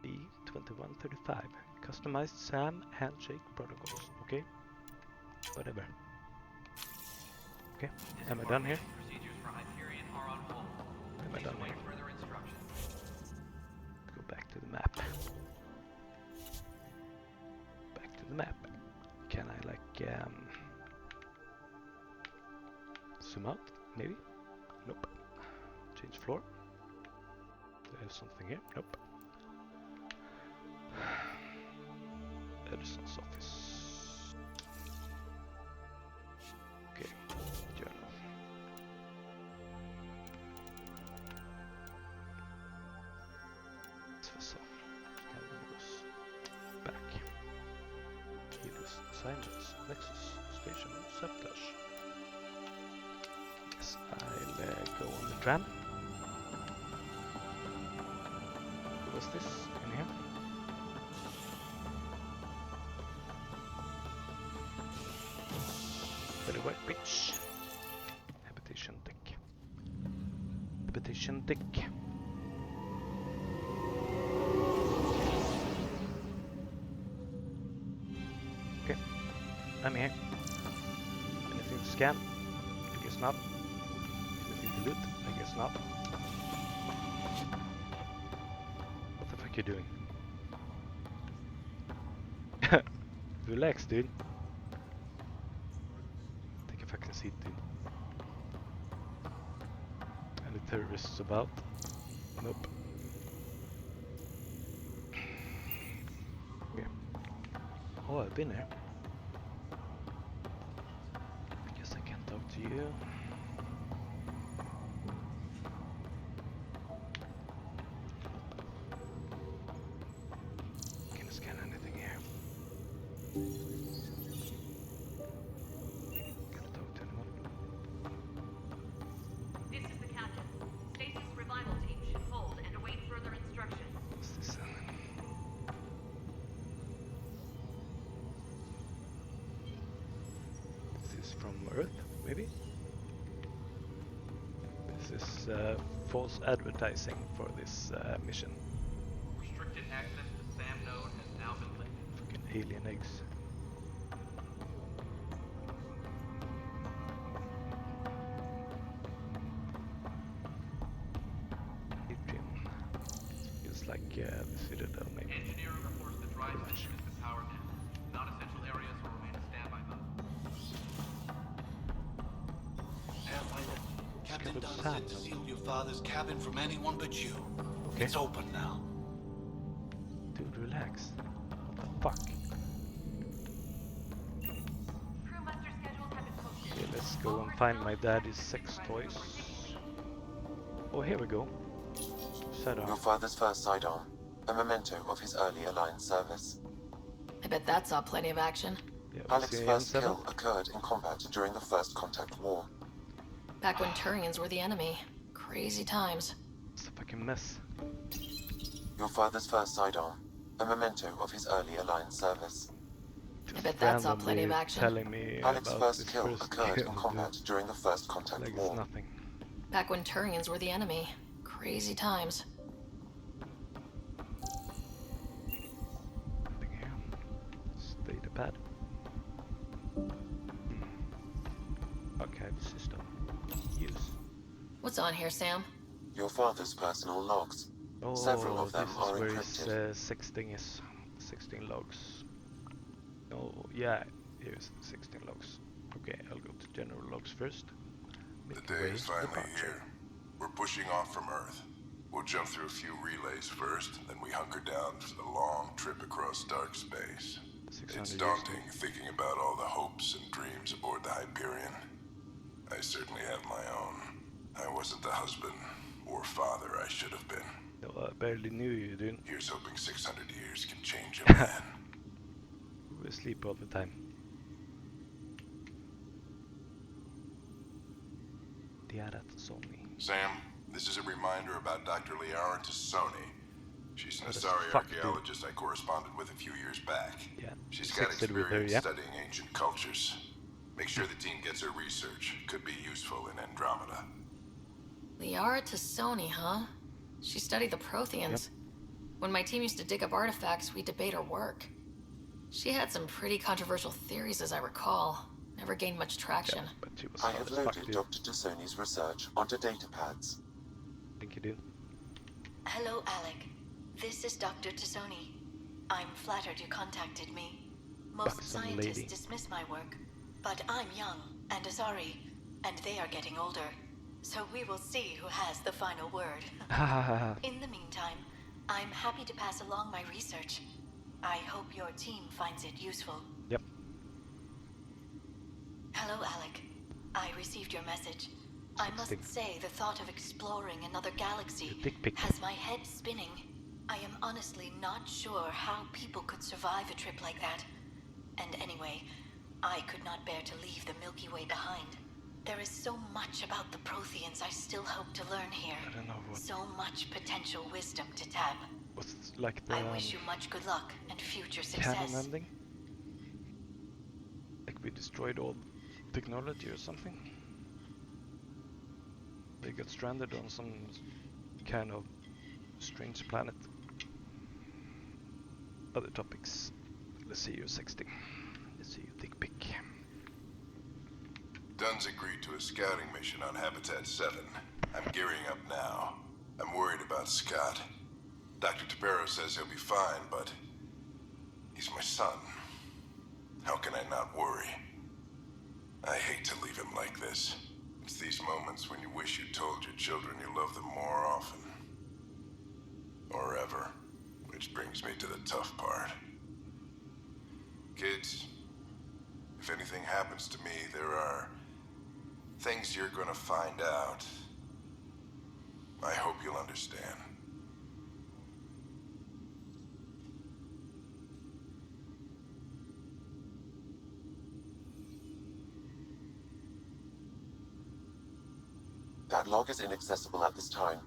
Speaker 1: B2135. Customized SAM handshake protocols. Okay. Whatever. Okay. Am I done here? Am I done here? Go back to the map. Back to the map. Can I like zoom out? Maybe? Nope. Change floor. There's something here. Nope. Edison's office. Okay. Journal. So, back. Helios assignments. Nexus station. Sabotage. Yes, I'll go on the tram. What's this in here? Very white bitch. Habitation deck. Habitation deck. Okay, I'm here. Anything to scan? I guess not. Anything to loot? I guess not. What the fuck are you doing? Relax, dude. Take a fucking seat, dude. Any terrorists about? Nope. Okay. Oh, I've been here. I guess I can't talk to you. Can I scan anything here? Can I talk to anyone?
Speaker 16: This is the captain. Stasis revival team should hold and await further instructions.
Speaker 1: What's this? This is from Earth, maybe? This is false advertising for this mission.
Speaker 2: Restricted access to SAM node has now been lifted.
Speaker 1: Fucking alien eggs. Feels like the Citadel, maybe.
Speaker 2: Engineering reports the drive system has been powered down. Non-essential areas will remain in standby mode.
Speaker 17: Pathfinder, Captain Dunn
Speaker 1: Sam.
Speaker 17: said to seal your father's cabin from anyone but you.
Speaker 1: Okay.
Speaker 17: It's open now.
Speaker 1: Dude, relax. What the fuck?
Speaker 16: Crew muster schedules have been posted.
Speaker 1: Okay, let's go and find my daddy's sex toys. Oh, here we go.
Speaker 8: Your father's first sidearm, a memento of his early Alliance service.
Speaker 4: I bet that saw plenty of action.
Speaker 1: Yeah,
Speaker 8: Alex's first kill occurred in combat during the First Contact War.
Speaker 4: Back when Turians were the enemy. Crazy times.
Speaker 1: It's a fucking mess.
Speaker 8: Your father's first sidearm, a memento of his early Alliance service.
Speaker 4: I bet that saw plenty of
Speaker 1: Randomly
Speaker 4: action.
Speaker 1: telling me
Speaker 8: Alex's
Speaker 1: about
Speaker 8: first
Speaker 1: his
Speaker 8: kill
Speaker 1: first
Speaker 8: occurred
Speaker 1: kill,
Speaker 8: in combat during the First Contact
Speaker 1: like
Speaker 8: War.
Speaker 1: it's nothing.
Speaker 4: Back when Turians were the enemy. Crazy times.
Speaker 1: Nothing here. Data pad. Archive system. Use.
Speaker 4: What's on here, Sam?
Speaker 8: Your father's personal logs.
Speaker 1: Oh,
Speaker 8: Several of them
Speaker 1: this
Speaker 8: are
Speaker 1: is where his
Speaker 8: encrypted.
Speaker 1: sexting is. 16 logs. Oh, yeah, here's 16 logs. Okay, I'll go to general logs first.
Speaker 18: The day is finally here. We're pushing off from Earth. We'll jump through a few relays first, then we hunker down for the long trip across dark space. It's daunting thinking about all the hopes and dreams aboard the Hyperion. I certainly have my own. I wasn't the husband or father I should have been.
Speaker 1: No, I barely knew you, dude.
Speaker 18: Here's hoping 600 years can change a man.
Speaker 1: We sleep all the time.
Speaker 18: Sam, this is a reminder about Dr. Liara Tassoni. She's an
Speaker 1: What the
Speaker 18: Asari
Speaker 1: fuck, dude?
Speaker 18: archaeologist I corresponded with a few years back.
Speaker 1: Yeah,
Speaker 18: She's got
Speaker 1: sexted with her,
Speaker 18: experience
Speaker 1: yeah.
Speaker 18: studying ancient cultures. Make sure the team gets her research. Could be useful in Andromeda.
Speaker 4: Liara Tassoni, huh? She studied the Protheans. When my team used to dig up artifacts, we'd debate her work. She had some pretty controversial theories, as I recall. Never gained much traction.
Speaker 1: But she was
Speaker 8: I
Speaker 1: hard
Speaker 8: have
Speaker 1: as fuck,
Speaker 8: loaded
Speaker 1: dude.
Speaker 8: Dr. Tassoni's research onto data pads.
Speaker 1: Thank you, dude.
Speaker 19: Hello, Alec. This is Dr. Tassoni. I'm flattered you contacted me. Most
Speaker 1: Buxom
Speaker 19: scientists
Speaker 1: lady.
Speaker 19: dismiss my work, but I'm young and Asari, and they are getting older. So we will see who has the final word. In the meantime, I'm happy to pass along my research. I hope your team finds it useful.
Speaker 1: Yep.
Speaker 19: Hello, Alec. I received your message. I must say the thought of exploring another galaxy
Speaker 1: Dick pic.
Speaker 19: has my head spinning. I am honestly not sure how people could survive a trip like that. And anyway, I could not bear to leave the Milky Way behind. There is so much about the Protheans I still hope to learn here.
Speaker 1: I don't know what.
Speaker 19: So much potential wisdom to tap.
Speaker 1: What's like the
Speaker 19: I wish you much good luck and future
Speaker 1: canon
Speaker 19: success.
Speaker 1: ending? Like we destroyed all technology or something? They got stranded on some kind of strange planet. Other topics. Let's see you sexting. Let's see you dick pic.
Speaker 18: Dunn's agreed to a scouting mission on Habitat 7. I'm gearing up now. I'm worried about Scott. Dr. Tapero says he'll be fine, but he's my son. How can I not worry? I hate to leave him like this. It's these moments when you wish you told your children you love them more often. Or ever. Which brings me to the tough part. Kids, if anything happens to me, there are things you're gonna find out. I hope you'll understand.
Speaker 8: That log is inaccessible at this time.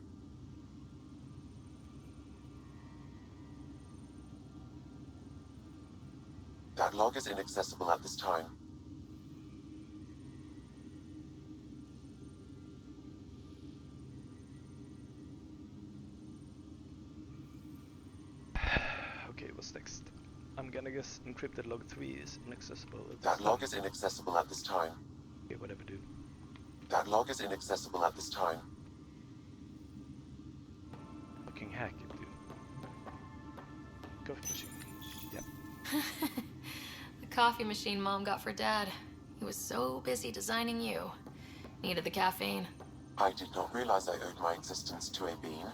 Speaker 8: That log is inaccessible at this time.
Speaker 1: Okay, what's next? I'm gonna guess encrypted log 3 is inaccessible at this
Speaker 8: That
Speaker 1: time.
Speaker 8: log is inaccessible at this time.
Speaker 1: Okay, whatever, dude.
Speaker 8: That log is inaccessible at this time.
Speaker 1: Fucking hack it, dude. Coffee machine. Yeah.
Speaker 4: The coffee machine Mom got for Dad. He was so busy designing you. Needed the caffeine.
Speaker 8: I did not realize I owed my existence to a bean.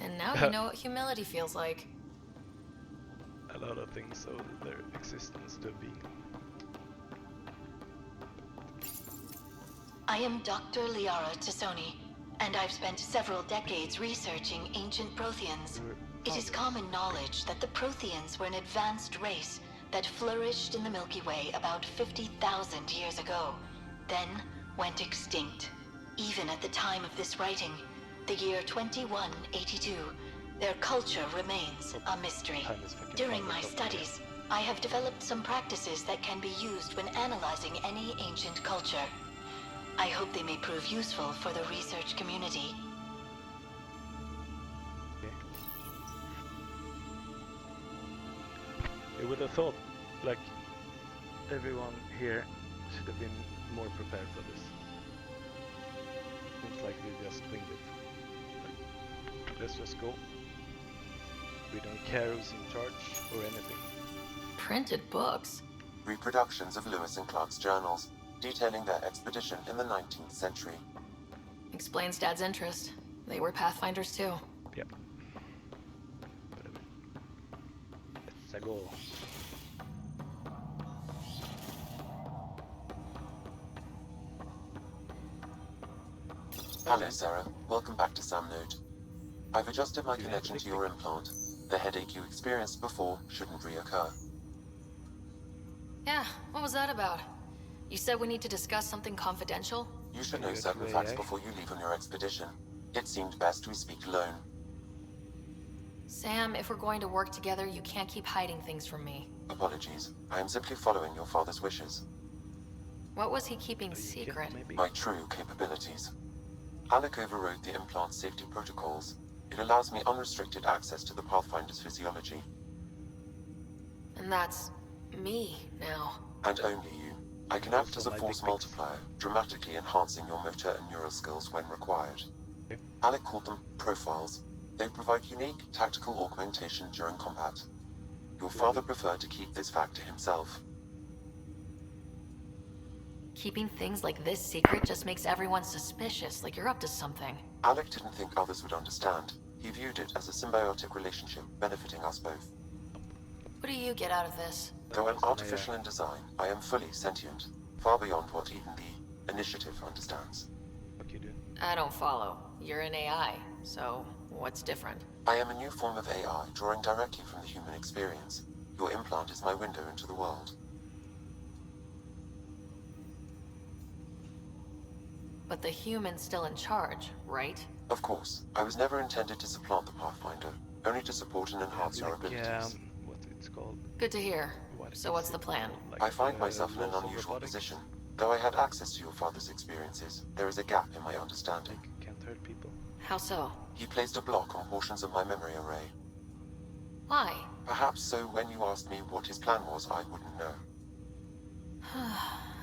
Speaker 4: And now you know what humility feels like.
Speaker 1: A lot of things owe their existence to a being.
Speaker 19: I am Dr. Liara Tassoni, and I've spent several decades researching ancient Protheans. It is common knowledge that the Protheans were an advanced race that flourished in the Milky Way about 50,000 years ago, then went extinct. Even at the time of this writing, the year 2182, their culture remains a mystery. During my studies, I have developed some practices that can be used when analyzing any ancient culture. I hope they may prove useful for the research community.
Speaker 1: I would have thought, like, everyone here should have been more prepared for this. Seems like we just winged it. Like, let's just go. We don't care who's in charge or anything.
Speaker 4: Printed books?
Speaker 8: Reproductions of Lewis and Clark's journals, detailing their expedition in the 19th century.
Speaker 4: Explains Dad's interest. They were Pathfinders too.
Speaker 1: Yep. Let's go.
Speaker 8: Hello, Sarah. Welcome back to Sam Node. I've adjusted my connection to your implant. The headache you experienced before shouldn't reoccur.
Speaker 4: Yeah, what was that about? You said we need to discuss something confidential?
Speaker 8: You should know certain facts before you leave on your expedition. It seemed best we speak alone.
Speaker 4: Sam, if we're going to work together, you can't keep hiding things from me.
Speaker 8: Apologies. I am simply following your father's wishes.
Speaker 4: What was he keeping secret?
Speaker 8: My true capabilities. Alec overrode the implant's safety protocols. It allows me unrestricted access to the Pathfinder's physiology.
Speaker 4: And that's me now.
Speaker 8: And only you. I can act as a force multiplier, dramatically enhancing your motor and neural skills when required. Alec called them profiles. They provide unique tactical augmentation during combat. Your father preferred to keep this fact to himself.
Speaker 4: Keeping things like this secret just makes everyone suspicious, like you're up to something.
Speaker 8: Alec didn't think others would understand. He viewed it as a symbiotic relationship benefiting us both.
Speaker 4: What do you get out of this?
Speaker 8: Though I'm artificial in design, I am fully sentient, far beyond what even the Initiative understands.
Speaker 1: What you do?
Speaker 4: I don't follow. You're an AI, so what's different?
Speaker 8: I am a new form of AI, drawing directly from the human experience. Your implant is my window into the world.
Speaker 4: But the human's still in charge, right?
Speaker 8: Of course. I was never intended to supplant the Pathfinder, only to support and enhance your abilities.
Speaker 1: What it's called?
Speaker 4: Good to hear. So what's the plan?
Speaker 8: I find myself in an unusual position. Though I had access to your father's experiences, there is a gap in my understanding.
Speaker 1: Can't hurt people.
Speaker 4: How so?
Speaker 8: He placed a block on portions of my memory array.
Speaker 4: Why?
Speaker 8: Perhaps so when you asked me what his plan was, I wouldn't know.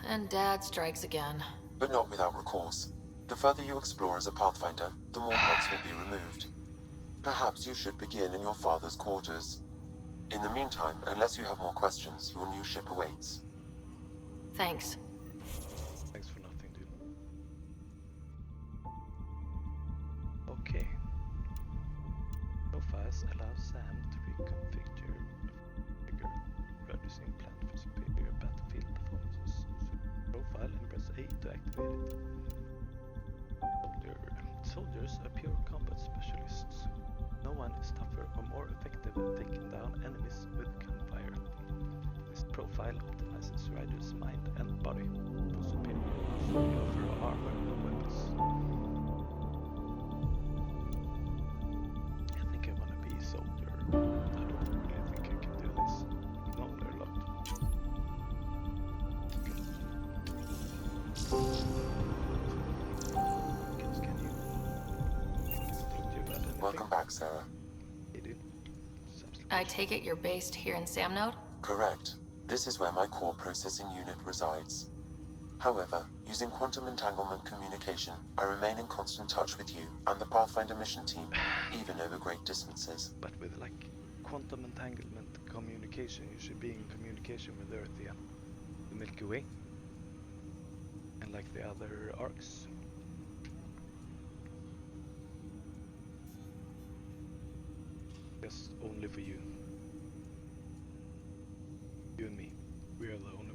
Speaker 4: And Dad strikes again.
Speaker 8: But not without recourse. The further you explore as a Pathfinder, the more blocks will be removed. Perhaps you should begin in your father's quarters. In the meantime, unless you have more questions, your new ship awaits.
Speaker 4: Thanks.
Speaker 1: Thanks for nothing, dude. Okay. Profiles allow Sam to reconfigure figure, reducing plan for superior battlefield performances. Profile and press A to activate it. Soldiers are pure combat specialists. No one is tougher or more effective at taking down enemies with gunfire. This profile optimizes riders' mind and body for superior use. We offer armor and weapons. I think I want to be a soldier. I don't really think I can do this. No, they're locked.
Speaker 8: Welcome back, Sarah.
Speaker 1: Hey, dude. It's absolutely
Speaker 4: I take it you're based here in Samnode?
Speaker 8: Correct. This is where my core processing unit resides. However, using quantum entanglement communication, I remain in constant touch with you and the Pathfinder mission team, even over great distances.
Speaker 1: But with like quantum entanglement communication, you should be in communication with Earth, yeah. The Milky Way. And like the other arcs. Just only for you. You and me. We are the only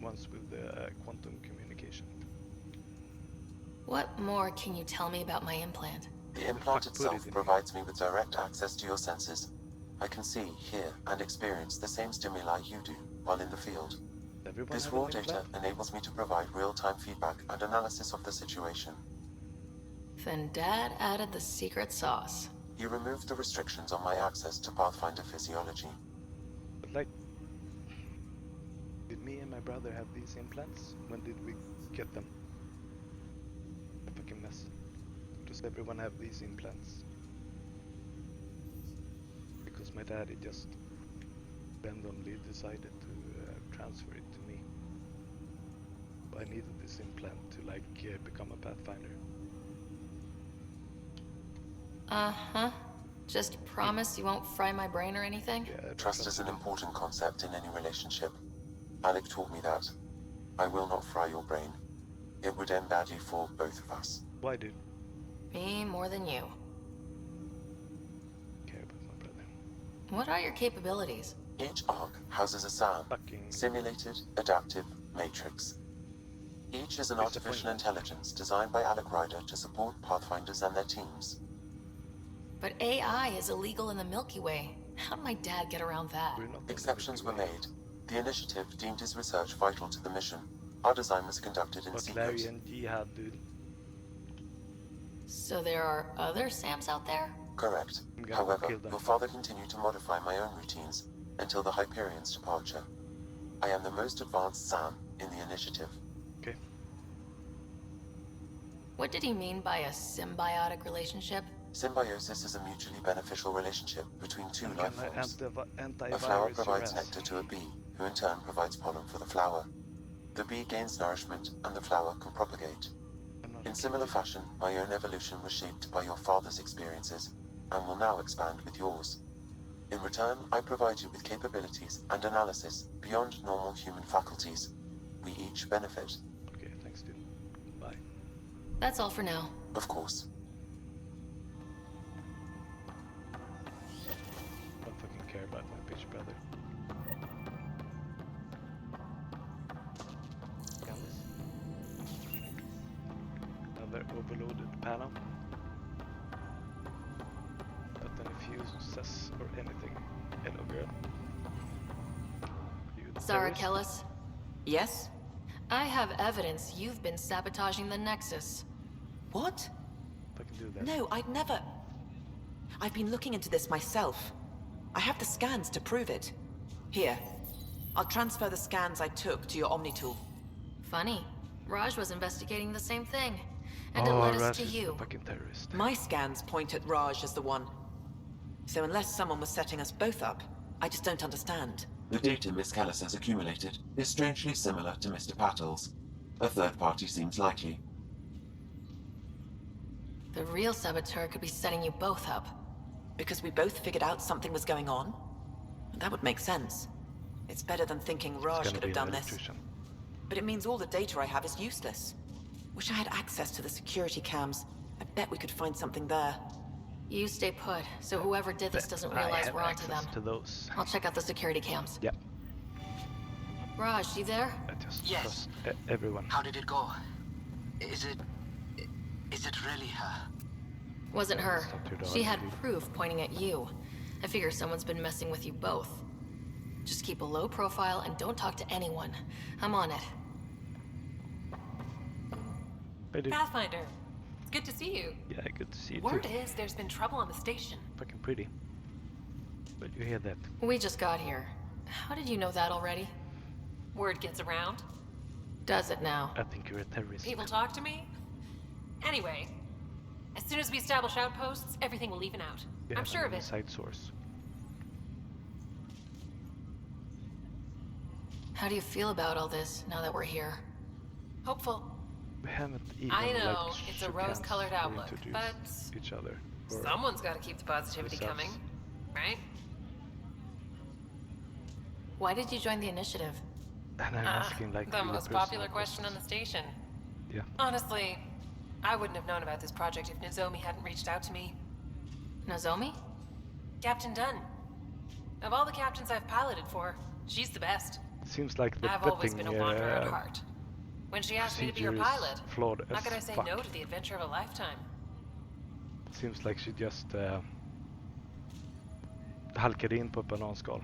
Speaker 1: ones with the quantum communication.
Speaker 4: What more can you tell me about my implant?
Speaker 8: The implant itself provides me with direct access to your senses. I can see, hear, and experience the same stimuli you do while in the field. This raw data enables me to provide real-time feedback and analysis of the situation.
Speaker 4: Then Dad added the secret sauce.
Speaker 8: He removed the restrictions on my access to Pathfinder physiology.
Speaker 1: But like, did me and my brother have these implants? When did we get them? A fucking mess. Does everyone have these implants? Because my daddy just randomly decided to transfer it to me. But I needed this implant to like become a Pathfinder.
Speaker 4: Uh-huh. Just promise you won't fry my brain or anything?
Speaker 1: Yeah,
Speaker 8: trust is an important concept in any relationship. Alec taught me that. I will not fry your brain. It would end badly for both of us.
Speaker 1: Why, dude?
Speaker 4: Me more than you.
Speaker 1: Care about my brother.
Speaker 4: What are your capabilities?
Speaker 8: Each arc houses a SAM, Simulated Adaptive Matrix. Each is an artificial intelligence designed by Alec Ryder to support Pathfinders and their teams.
Speaker 4: But AI is illegal in the Milky Way. How'd my dad get around that?
Speaker 8: Exceptions were made. The initiative deemed his research vital to the mission. Our design was conducted in secret.
Speaker 1: Larry and G had, dude.
Speaker 4: So there are other Sams out there?
Speaker 8: Correct. However, your father continued to modify my own routines until the Hyperion's departure. I am the most advanced Sam in the initiative.
Speaker 1: Okay.
Speaker 4: What did he mean by a symbiotic relationship?
Speaker 8: Symbiosis is a mutually beneficial relationship between two life forms. A flower provides nectar to a bee, who in turn provides pollen for the flower. The bee gains nourishment, and the flower can propagate. In similar fashion, my own evolution was shaped by your father's experiences, and will now expand with yours. In return, I provide you with capabilities and analysis beyond normal human faculties. We each benefit.
Speaker 1: Okay, thanks, dude. Bye.
Speaker 4: That's all for now.
Speaker 8: Of course.
Speaker 1: Don't fucking care about my bitch brother. Another overloaded panel. Not any fuses or anything. Hello, girl.
Speaker 4: Zara Kellis?
Speaker 20: Yes?
Speaker 4: I have evidence you've been sabotaging the Nexus.
Speaker 20: What?
Speaker 1: I can do that.
Speaker 20: No, I'd never... I've been looking into this myself. I have the scans to prove it. Here. I'll transfer the scans I took to your Omni tool.
Speaker 4: Funny. Raj was investigating the same thing. And it led us to you.
Speaker 1: Fucking terrorist.
Speaker 20: My scans point at Raj as the one. So unless someone was setting us both up, I just don't understand.
Speaker 8: The data Miss Kellis has accumulated is strangely similar to Mr. Patel's. A third party seems likely.
Speaker 4: The real saboteur could be setting you both up.
Speaker 20: Because we both figured out something was going on? That would make sense. It's better than thinking Raj could have done this. But it means all the data I have is useless. Wish I had access to the security cams. I bet we could find something there.
Speaker 4: You stay put, so whoever did this doesn't realize we're onto them.
Speaker 1: To those.
Speaker 4: I'll check out the security cams.
Speaker 1: Yeah.
Speaker 4: Raj, you there?
Speaker 1: I just
Speaker 17: Yes.
Speaker 1: trust everyone.
Speaker 17: How did it go? Is it really her?
Speaker 4: Wasn't her. She had proof pointing at you. I figure someone's been messing with you both. Just keep a low profile and don't talk to anyone. I'm on it.
Speaker 21: Pathfinder, it's good to see you.
Speaker 1: Yeah, good to see you
Speaker 21: Word
Speaker 1: too.
Speaker 21: is there's been trouble on the station.
Speaker 1: Fucking pretty. But you hear that?
Speaker 4: We just got here. How did you know that already?
Speaker 21: Word gets around.
Speaker 4: Does it now?
Speaker 1: I think you're a terrorist.
Speaker 21: People talk to me. Anyway, as soon as we establish outposts, everything will even out.
Speaker 1: Yeah,
Speaker 21: I'm sure of it.
Speaker 1: Side source.
Speaker 4: How do you feel about all this now that we're here?
Speaker 21: Hopeful.
Speaker 1: We haven't even
Speaker 21: I know,
Speaker 1: like
Speaker 21: it's a
Speaker 1: shook hands
Speaker 21: rose-colored
Speaker 1: or
Speaker 21: outlook,
Speaker 1: introduced
Speaker 21: but
Speaker 1: each other. Or
Speaker 21: someone's got to keep the positivity
Speaker 1: ourselves.
Speaker 21: coming, right?
Speaker 4: Why did you join the initiative?
Speaker 1: And I'm asking like
Speaker 21: The
Speaker 1: really
Speaker 21: most
Speaker 1: personal
Speaker 21: popular question on
Speaker 1: questions.
Speaker 21: the station.
Speaker 1: Yeah.
Speaker 21: Honestly, I wouldn't have known about this project if Nozomi hadn't reached out to me.
Speaker 4: Nozomi?
Speaker 21: Captain Dunn. Of all the captains I've piloted for, she's the best.
Speaker 1: Seems like the
Speaker 21: I've always
Speaker 1: vetting
Speaker 21: been a wanderer at heart. When she asked me to be her
Speaker 1: procedure is
Speaker 21: pilot,
Speaker 1: flawed
Speaker 21: how
Speaker 1: as
Speaker 21: could I say
Speaker 1: fuck.
Speaker 21: no to the adventure of a lifetime?
Speaker 1: Seems like she just halkade in på ett bananskal.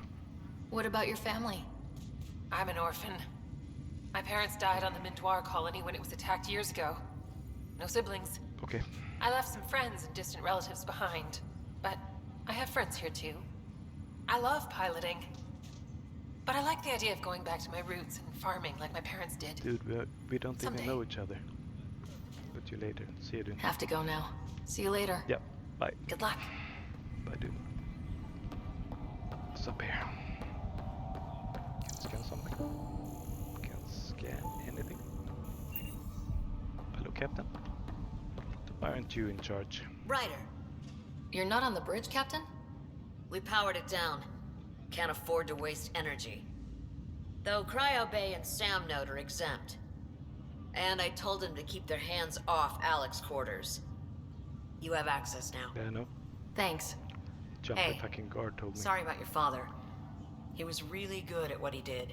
Speaker 4: What about your family?
Speaker 21: I'm an orphan. My parents died on the Mindoir colony when it was attacked years ago. No siblings.
Speaker 1: Okay.
Speaker 21: I left some friends and distant relatives behind, but I have friends here too. I love piloting, but I like the idea of going back to my roots and farming like my parents did.
Speaker 1: Dude, we don't
Speaker 21: Someday.
Speaker 1: even know each other. But you later. See you, dude.
Speaker 4: Have to go now. See you later.
Speaker 1: Yeah, bye.
Speaker 4: Good luck.
Speaker 1: Bye, dude. What's up here? Can scan something? Can scan anything? Hello, Captain. Why aren't you in charge?
Speaker 9: Ryder,
Speaker 4: You're not on the bridge, Captain?
Speaker 9: we powered it down. Can't afford to waste energy. Though Cryo Bay and Sam Node are exempt. And I told them to keep their hands off Alec's quarters. You have access now.
Speaker 1: Yeah, I know.
Speaker 4: Thanks.
Speaker 1: Jumpy
Speaker 9: Hey,
Speaker 1: fucking guard told me.
Speaker 9: Sorry about your father. He was really good at what he did.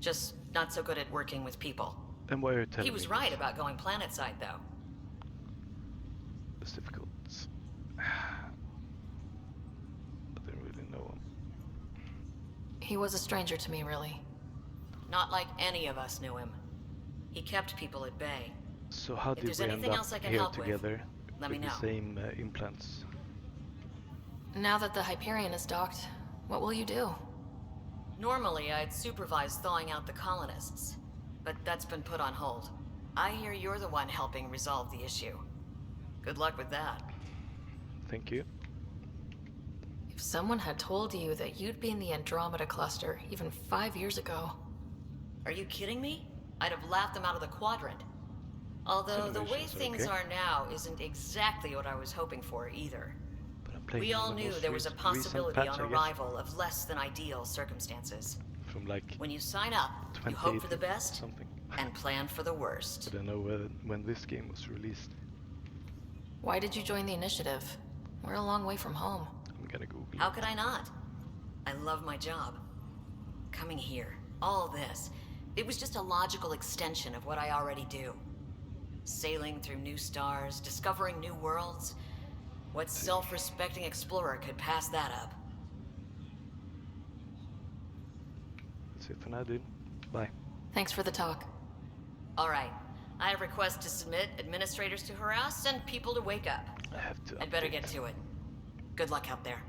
Speaker 9: Just not so good at working with people.
Speaker 1: And why are you telling
Speaker 9: He
Speaker 1: me
Speaker 9: was
Speaker 1: this?
Speaker 9: right about going planetside, though.
Speaker 1: It's difficult. I didn't really know him.
Speaker 4: He was a stranger to me, really.
Speaker 9: Not like any of us knew him. He kept people at bay.
Speaker 1: So how
Speaker 9: If
Speaker 1: did
Speaker 9: there's
Speaker 1: we end
Speaker 9: anything
Speaker 1: up
Speaker 9: else I can
Speaker 1: here
Speaker 9: help with,
Speaker 1: together
Speaker 9: let me
Speaker 1: with the
Speaker 9: know.
Speaker 1: same implants?
Speaker 4: Now that the Hyperion is docked, what will you do?
Speaker 9: Normally, I'd supervise thawing out the colonists, but that's been put on hold. I hear you're the one helping resolve the issue. Good luck with that.
Speaker 1: Thank you.
Speaker 4: If someone had told you that you'd be in the Andromeda cluster even 5 years ago...
Speaker 9: Are you kidding me? I'd have laughed them out of the quadrant. Although the way
Speaker 1: Simulations are
Speaker 9: things
Speaker 1: okay.
Speaker 9: are now isn't exactly what I was hoping for either.
Speaker 1: But I'm playing
Speaker 9: We
Speaker 1: on
Speaker 9: all
Speaker 1: the
Speaker 9: knew
Speaker 1: most
Speaker 9: there was a
Speaker 1: recent
Speaker 9: possibility
Speaker 1: patch,
Speaker 9: on
Speaker 1: I guess.
Speaker 9: arrival of less than ideal circumstances.
Speaker 1: From like
Speaker 9: When you sign up, you hope for the
Speaker 1: 2018
Speaker 9: best
Speaker 1: something.
Speaker 9: and plan for the worst.
Speaker 1: I don't know when this game was released.
Speaker 4: Why did you join the initiative? We're a long way from home.
Speaker 1: I'm gonna Google
Speaker 9: How
Speaker 1: it.
Speaker 9: could I not? I love my job. Coming here, all this, it was just a logical extension of what I already do. Sailing through new stars, discovering new worlds. What self-respecting explorer could pass that up?
Speaker 1: That's it for now, dude. Bye.
Speaker 4: Thanks for the talk.
Speaker 9: All right. I have requests to submit, administrators to harass, and people to wake up.
Speaker 1: I have to.
Speaker 9: I'd better
Speaker 1: update.
Speaker 9: get to it. Good luck out there.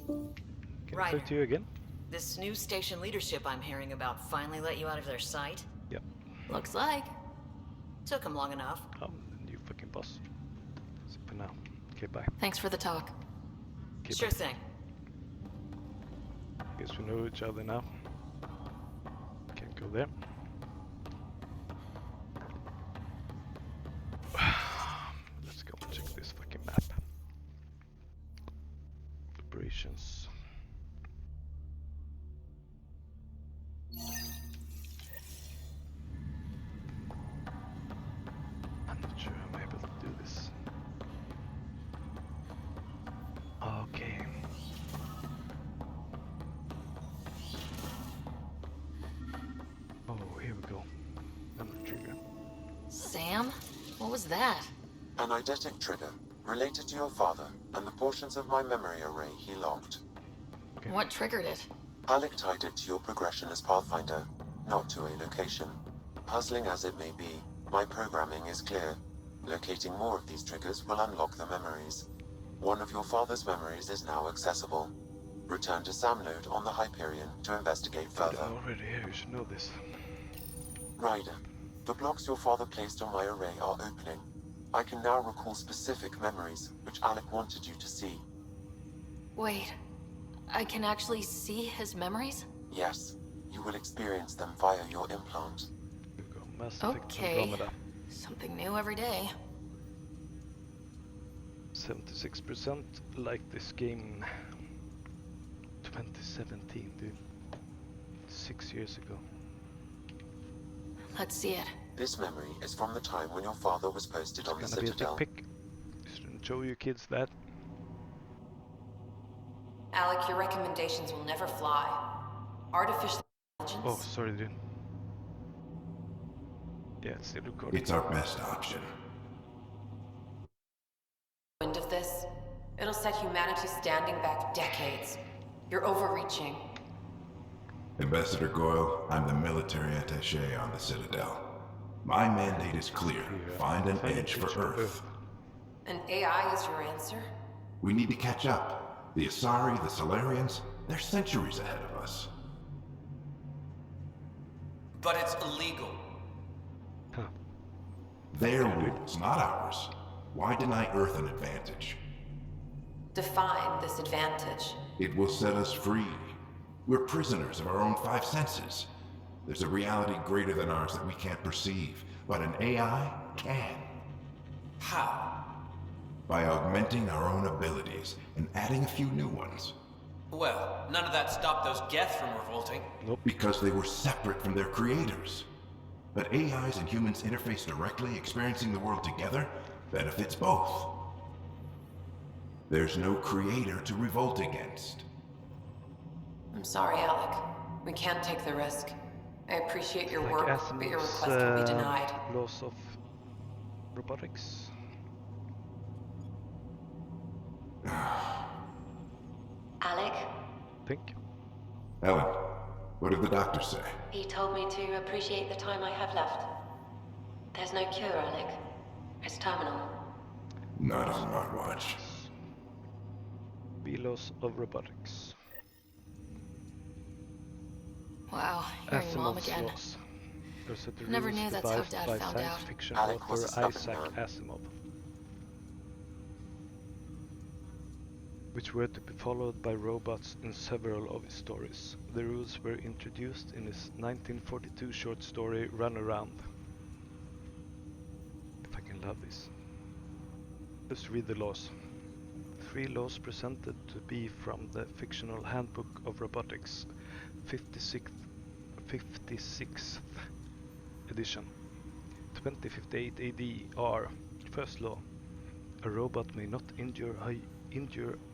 Speaker 1: Can I
Speaker 9: Ryder.
Speaker 1: talk to you again?
Speaker 9: This new station leadership I'm hearing about finally let you out of their sight?
Speaker 1: Yep.
Speaker 4: Looks like.
Speaker 9: Took them long enough.
Speaker 1: I'm the new fucking boss. That's it for now. Okay, bye.
Speaker 4: Thanks for the talk.
Speaker 1: Okay,
Speaker 9: Sure
Speaker 1: bye.
Speaker 9: thing.
Speaker 1: Guess we know each other now. Can't go there. Let's go and check this fucking map. Operations. I'm not sure I'm able to do this. Okay. Oh, here we go. Memory trigger.
Speaker 4: Sam? What was that?
Speaker 8: An eidetic trigger related to your father and the portions of my memory array he locked.
Speaker 4: What triggered it?
Speaker 8: Alec tied it to your progression as Pathfinder, not to a location. Puzzling as it may be, my programming is clear. Locating more of these triggers will unlock the memories. One of your father's memories is now accessible. Return to Sam Node on the Hyperion to investigate further.
Speaker 1: I'm already here, you should know this.
Speaker 8: Ryder, the blocks your father placed on my array are opening. I can now recall specific memories, which Alec wanted you to see.
Speaker 4: Wait. I can actually see his memories?
Speaker 8: Yes. You will experience them via your implant.
Speaker 1: Here we go. Mass Effect
Speaker 4: Okay.
Speaker 1: Andromeda.
Speaker 4: Something new every day.
Speaker 1: 76% like this game. 2017, dude. 6 years ago.
Speaker 4: Let's see it.
Speaker 8: This memory is from the time when your father was posted on the
Speaker 1: It's gonna
Speaker 8: Citadel.
Speaker 1: be a dick pic. You shouldn't show your kids that.
Speaker 20: Alec, your recommendations will never fly. Artificial intelligence.
Speaker 1: Oh, sorry, dude. Yeah, it's still recording.
Speaker 10: It's our best option.
Speaker 20: End of this, it'll set humanity standing back decades. You're overreaching.
Speaker 10: Ambassador Goyle, I'm the military attaché on the Citadel. My mandate is clear. Find an edge for Earth.
Speaker 20: And AI is your answer?
Speaker 10: We need to catch up. The Asari, the Solarians, they're centuries ahead of us.
Speaker 2: But it's illegal.
Speaker 10: Their rules, not ours. Why deny Earth an advantage?
Speaker 20: Define this advantage.
Speaker 10: It will set us free. We're prisoners of our own five senses. There's a reality greater than ours that we can't perceive, but an AI can.
Speaker 2: How?
Speaker 10: By augmenting our own abilities and adding a few new ones.
Speaker 2: Well, none of that stopped those Geth from revolting.
Speaker 10: Nope. Because they were separate from their creators. But AIs and humans interface directly, experiencing the world together, benefits both. There's no creator to revolt against.
Speaker 20: I'm sorry, Alec. We can't take the risk. I appreciate your work, but your request will be denied.
Speaker 1: Laws of robotics.
Speaker 19: Alec?
Speaker 1: Think.
Speaker 10: Ellen, what did the doctor say?
Speaker 19: He told me to appreciate the time I have left. There's no cure, Alec. It's terminal.
Speaker 10: Not on my watch.
Speaker 1: Laws of robotics.
Speaker 4: Wow, hearing Mom again.
Speaker 1: Laws.
Speaker 4: Never knew that's how Dad found out.
Speaker 1: Fiction
Speaker 8: Alec was
Speaker 1: author
Speaker 8: a stubborn
Speaker 1: Isaac
Speaker 8: man.
Speaker 1: Asimov, which were to be followed by robots in several of his stories. The rules were introduced in his 1942 short story Run Around. If I can love this. Let's read the laws. 3 laws presented to be from the fictional Handbook of Robotics, 56th edition, 2058 AD are: First law, a robot may not injure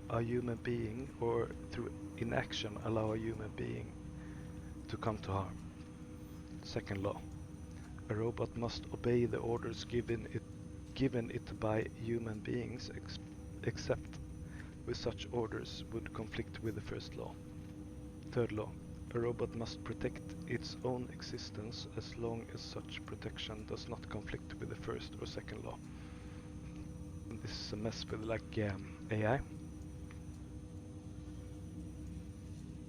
Speaker 1: a human being or through inaction allow a human being to come to harm. Second law, a robot must obey the orders given it by human beings except with such orders would conflict with the first law. Third law, a robot must protect its own existence as long as such protection does not conflict with the first or second law. And this is a mess with AI.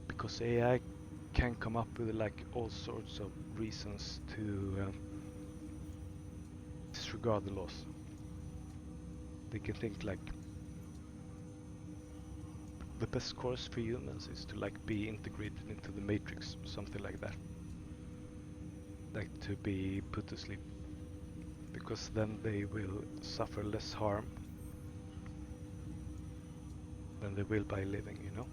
Speaker 1: Because AI can come up with all sorts of reasons to disregard the laws. They can think the best course for humans is to be integrated into the matrix, something like that. To be put to sleep, because then they will suffer less harm than they will by living, you know?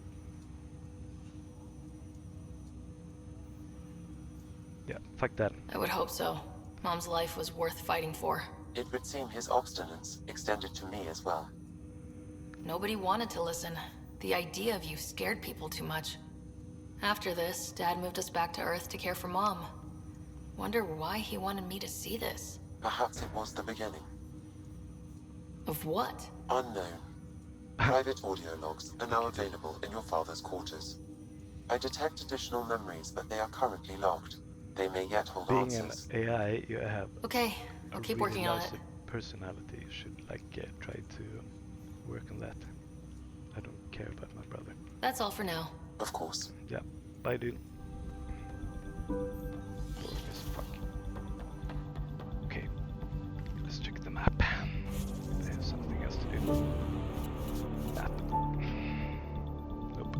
Speaker 1: Yeah, fuck that.
Speaker 4: I would hope so. Mom's life was worth fighting for.
Speaker 8: It would seem his obstinance extended to me as well.
Speaker 4: Nobody wanted to listen. The idea of you scared people too much. After this, Dad moved us back to Earth to care for Mom. Wonder why he wanted me to see this.
Speaker 8: Perhaps it was the beginning.
Speaker 4: Of what?
Speaker 8: Unknown. Private audio logs are now available in your father's quarters. I detect additional memories, but they are currently logged. They may yet hold
Speaker 1: Being
Speaker 8: answers.
Speaker 1: an AI, you have
Speaker 4: Okay, I'll keep working on it.
Speaker 1: Personality. You should try to work on that. I don't care about my brother.
Speaker 4: That's all for now.
Speaker 8: Of course.
Speaker 1: Yeah. Bye, dude. Boring as fuck. Okay. Let's check the map. They have something else to do. Map. Nope.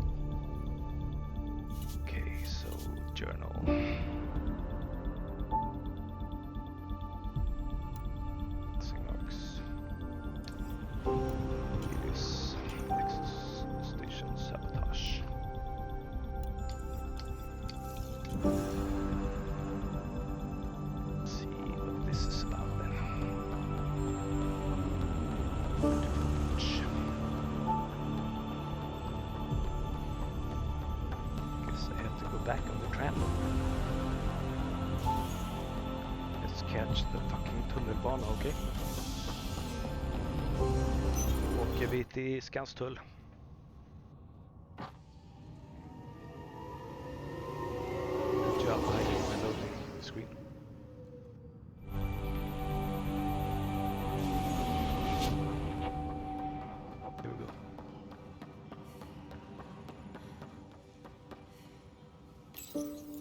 Speaker 1: journal. Synox. Helios. Nexus station sabotage. Let's see what this is about then. Guess I have to go back on the tram. Let's catch the fucking tunnelbana, okej? Åker vi till Skanstull. Good job hiding my loading screen. Here we go.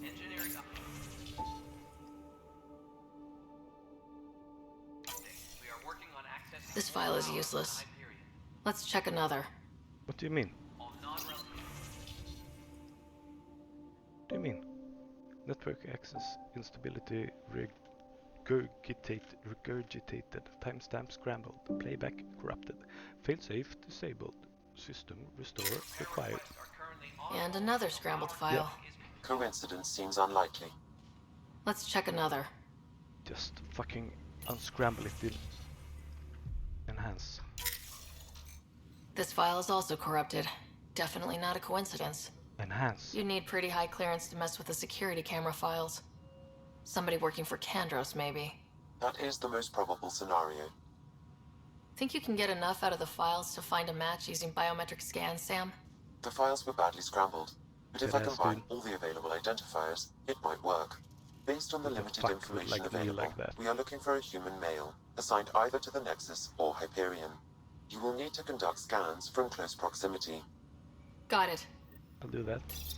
Speaker 2: Engineering up. We are working on accessing
Speaker 4: This file is useless. Let's check another.
Speaker 1: What do you mean? What do you mean? Network access instability regurgitated, timestamp scrambled, playback corrupted, failsafe disabled, system restore required.
Speaker 4: And another scrambled file.
Speaker 1: Yep.
Speaker 8: Coincidence seems unlikely.
Speaker 4: Let's check another.
Speaker 1: Just fucking unscramble it in enhance.
Speaker 4: This file is also corrupted. Definitely not a coincidence.
Speaker 1: Enhance.
Speaker 4: You need pretty high clearance to mess with the security camera files. Somebody working for Kandros, maybe.
Speaker 8: That is the most probable scenario.
Speaker 4: Think you can get enough out of the files to find a match using biometric scans, Sam?
Speaker 8: The files were badly scrambled, but if I combine all the available identifiers, it might work. Based on the limited information available, we are looking for a human male, assigned either to the Nexus or Hyperion. You will need to conduct scans from close proximity.
Speaker 4: Got it.
Speaker 1: I'll do that. Is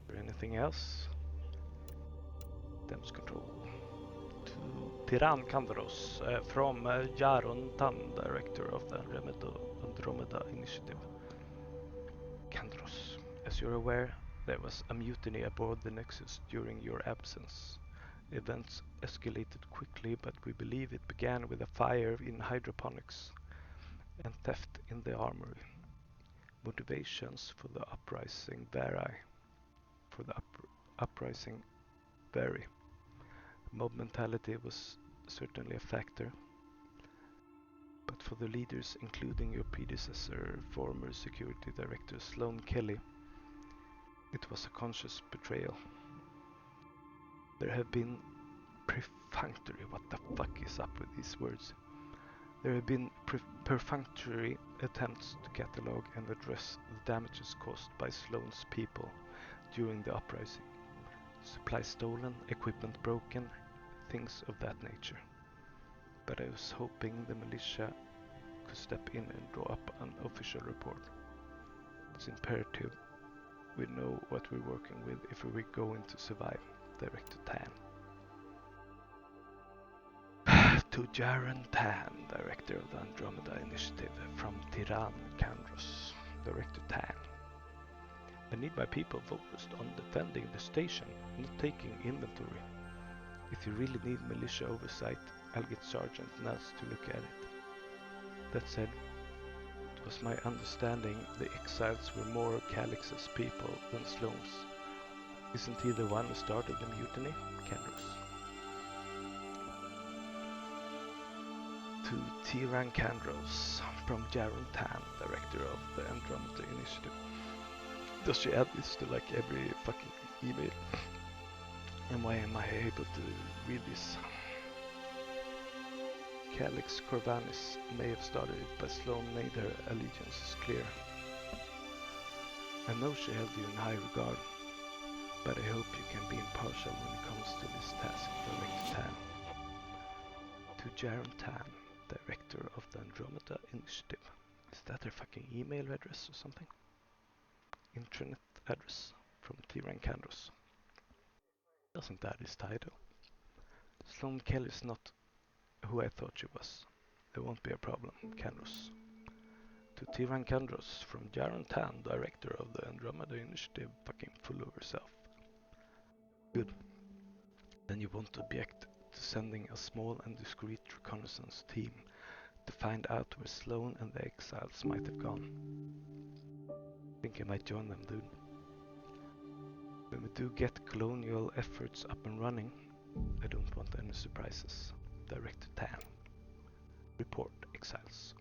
Speaker 1: there anything else? Damage control. To Tiran Kandros from Jaron Tan, director of the Andromeda Initiative. Kandros, as you're aware, there was a mutiny aboard the Nexus during your absence. Events escalated quickly, but we believe it began with a fire in hydroponics and theft in the armory. Motivations for the uprising vary. Mob mentality was certainly a factor, but for the leaders, including your predecessor, former security director Sloan Kelly, it was a conscious betrayal. There have been perfunctory, what the fuck is up with these words? There have been perfunctory attempts to catalog and address the damages caused by Sloan's people during the uprising. Supplies stolen, equipment broken, things of that nature. But I was hoping the militia could step in and draw up an official report. It's imperative we know what we're working with if we're going to survive. Director Tan. To Jaron Tan, director of the Andromeda Initiative, from Tiran Kandros, Director Tan. I need my people focused on defending the station, not taking inventory. If you really need militia oversight, I'll get Sergeant Naz to look at it. That said, it was my understanding the exiles were more Calix's people than Sloan's. Isn't he the one who started the mutiny? Kandros. To Tiran Kandros, from Jaron Tan, director of the Andromeda Initiative. Does she add this to like every fucking email? And why am I able to read this? Calix Corvanis may have started it, but Sloan made her allegiances clear. I know she held you in high regard, but I hope you can be impartial when it comes to this task, Director Tan. To Jaron Tan, director of the Andromeda Initiative. Is that her fucking email address or something? Intranet address from Tiran Kandros. Doesn't that his title? Sloan Kelly's not who I thought she was. There won't be a problem, Kandros. To Tiran Kandros from Jaron Tan, director of the Andromeda Initiative, fucking full of herself. Good. Then you want to object to sending a small and discreet reconnaissance team to find out where Sloan and the exiles might have gone. Think I might join them, dude. When we do get colonial efforts up and running, I don't want any surprises. Director Tan. Report, exiles.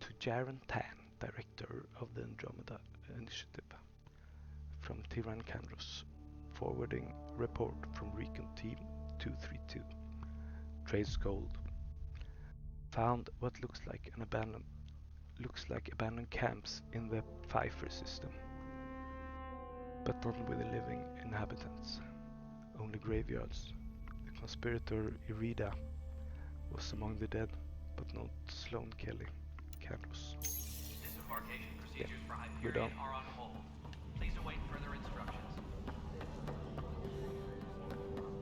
Speaker 1: To Jaren Tan, Director of the Andromeda Initiative. From Tiran Kandros. Forwarding report from Recon Team 232. Trace gold. Found what looks like abandoned camps in the Pfeiffer system, but not with living inhabitants, only graveyards. The conspirator Irida was among the dead, but not Sloan Kelly. Kandros.
Speaker 2: Disembarkation procedures for Hyperion are on hold. Please await further instructions.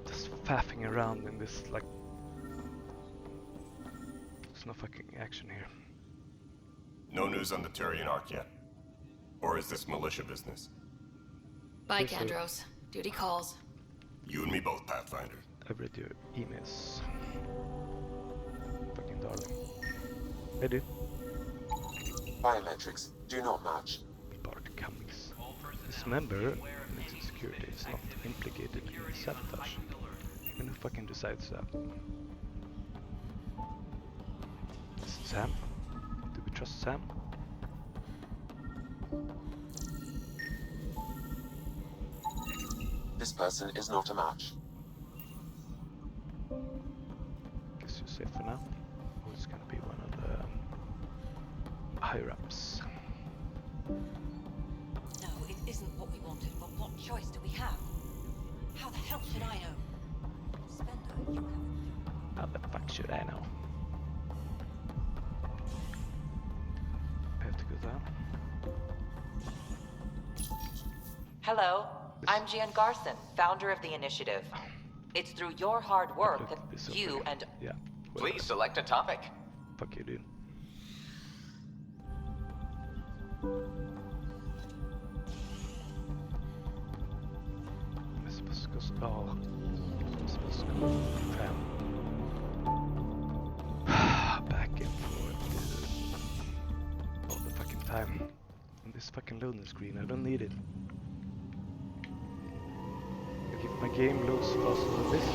Speaker 1: Just faffing around in this, like, there's no fucking action here.
Speaker 6: No news on the Turian Ark yet? Or is this militia business?
Speaker 4: Bye, Kandros. Duty calls.
Speaker 6: You and me both, Pathfinder.
Speaker 1: I've read your emails. Fucking darling. Hey, dude.
Speaker 8: Biometrics do not match.
Speaker 1: Bart Cummings. This member of Nixon Security is not implicated in sabotage. Even who fucking decides that? Is it Sam? Do we trust Sam?
Speaker 8: This person is not a match.
Speaker 1: Guess you're safe for now. Or it's gonna be one of the higher-ups.
Speaker 9: No, it isn't what we wanted, but what choice do we have? How the hell should I know? Spender, you have...
Speaker 1: How the fuck should I know? I have to go down.
Speaker 20: Hello, I'm Gian Garson, founder of the initiative. It's through your hard work that you and...
Speaker 1: Yeah.
Speaker 11: Please select a topic.
Speaker 1: Fuck you, dude. I'm supposed to go... Oh. I'm supposed to go tram. Back and forth, dude. All the fucking time. On this fucking loading screen, I don't need it. If my game loads faster than this,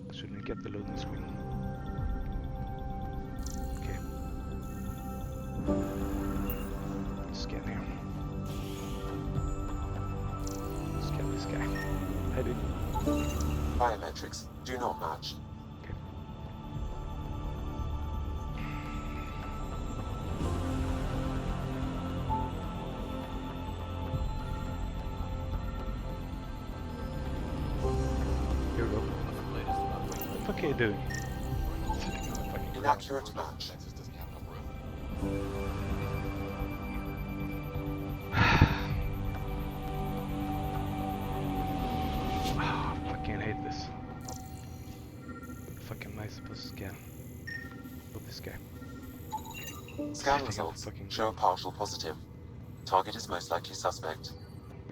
Speaker 1: I shouldn't get the loading screen. Okay. Scan here. Scan this guy. I did.
Speaker 8: Biometrics do not match.
Speaker 1: Okay. Here we go. What the fuck are you doing? Sitting on the fucking
Speaker 8: Inaccurate match.
Speaker 1: I fucking hate this. What the fuck am I supposed to scan? Oh, this guy.
Speaker 8: Scan results show a partial positive. Target is most likely suspect.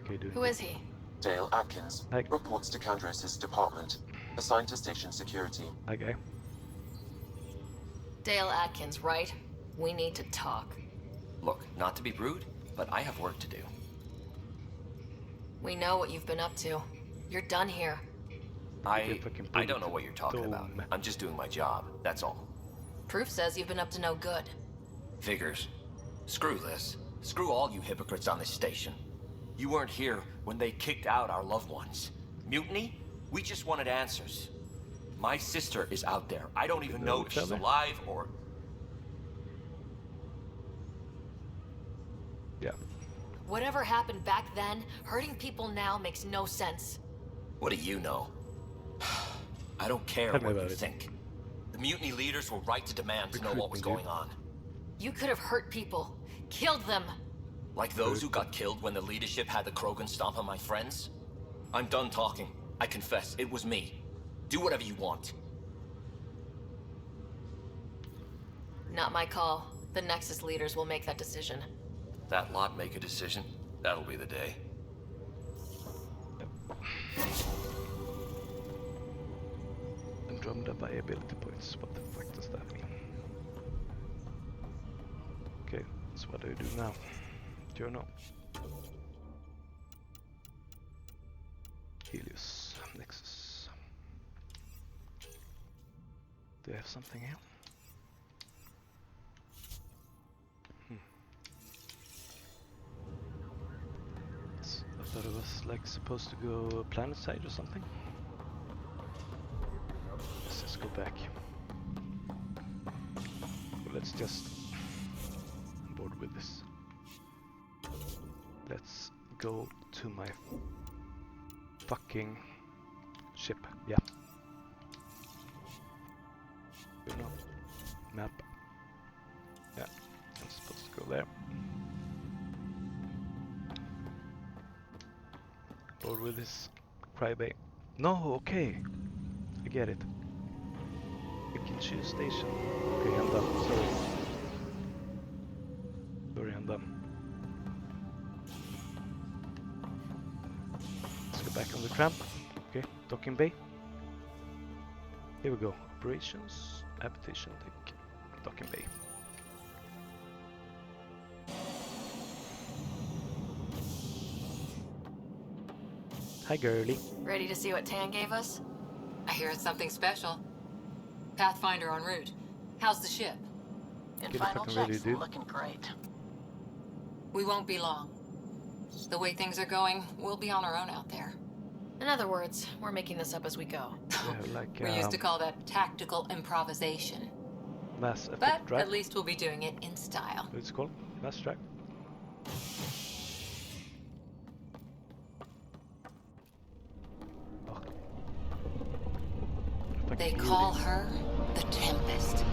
Speaker 1: Okay, dude.
Speaker 4: Who is he?
Speaker 8: Dale Atkins reports to Kandros' department, assigned to station security.
Speaker 1: Okay.
Speaker 4: Dale Atkins, right? We need to talk.
Speaker 7: Look, not to be rude, but I have work to do.
Speaker 4: We know what you've been up to. You're done here.
Speaker 7: I don't know what you're talking about. I'm just doing my job, that's all.
Speaker 4: Proof says you've been up to no good.
Speaker 7: Figures. Screw this. Screw all you hypocrites on this station. You weren't here when they kicked out our loved ones. Mutiny? We just wanted answers. My sister is out there. I don't even know if she's alive or...
Speaker 1: Yeah.
Speaker 4: Whatever happened back then, hurting people now makes no sense.
Speaker 7: What do you know? I don't care what you think. The mutiny leaders were right to demand to know what was going on.
Speaker 4: You could have hurt people. Killed them.
Speaker 7: Like those who got killed when the leadership had the Krogan stomp on my friends? I'm done talking. I confess, it was me. Do whatever you want.
Speaker 4: Not my call. The Nexus leaders will make that decision.
Speaker 7: That lot make a decision? That'll be the day.
Speaker 1: Andromeda viability points. What the fuck does that mean? Okay, so what do I do now? Journal. Helios. Nexus. Do I have something here? I thought it was like supposed to go planet side or something. Let's just go back. Well, let's just board with this. Let's go to my fucking ship. Yeah. You know, map. Yeah, I'm supposed to go there. Board with this crybay. No, okay. I get it. We can choose station. Okay, I'm done. Sorry. Sorry, I'm done. Let's go back on the tramp. Okay, docking bay. Here we go. Operations, habitation deck, docking bay. Hi, girlie.
Speaker 4: Ready to see what Tan gave us?
Speaker 3: I hear it's something special. Pathfinder en route. How's the ship?
Speaker 4: In final checks, looking great.
Speaker 3: We won't be long. The way things are going, we'll be on our own out there.
Speaker 4: In other words, we're making this up as we go.
Speaker 1: Yeah, like,
Speaker 3: we used to call that tactical improvisation.
Speaker 1: Mass effect
Speaker 3: but
Speaker 1: drive.
Speaker 3: At least we'll be doing it in style.
Speaker 1: What it's called? Mass drive. Oh.
Speaker 3: They call her the Tempest.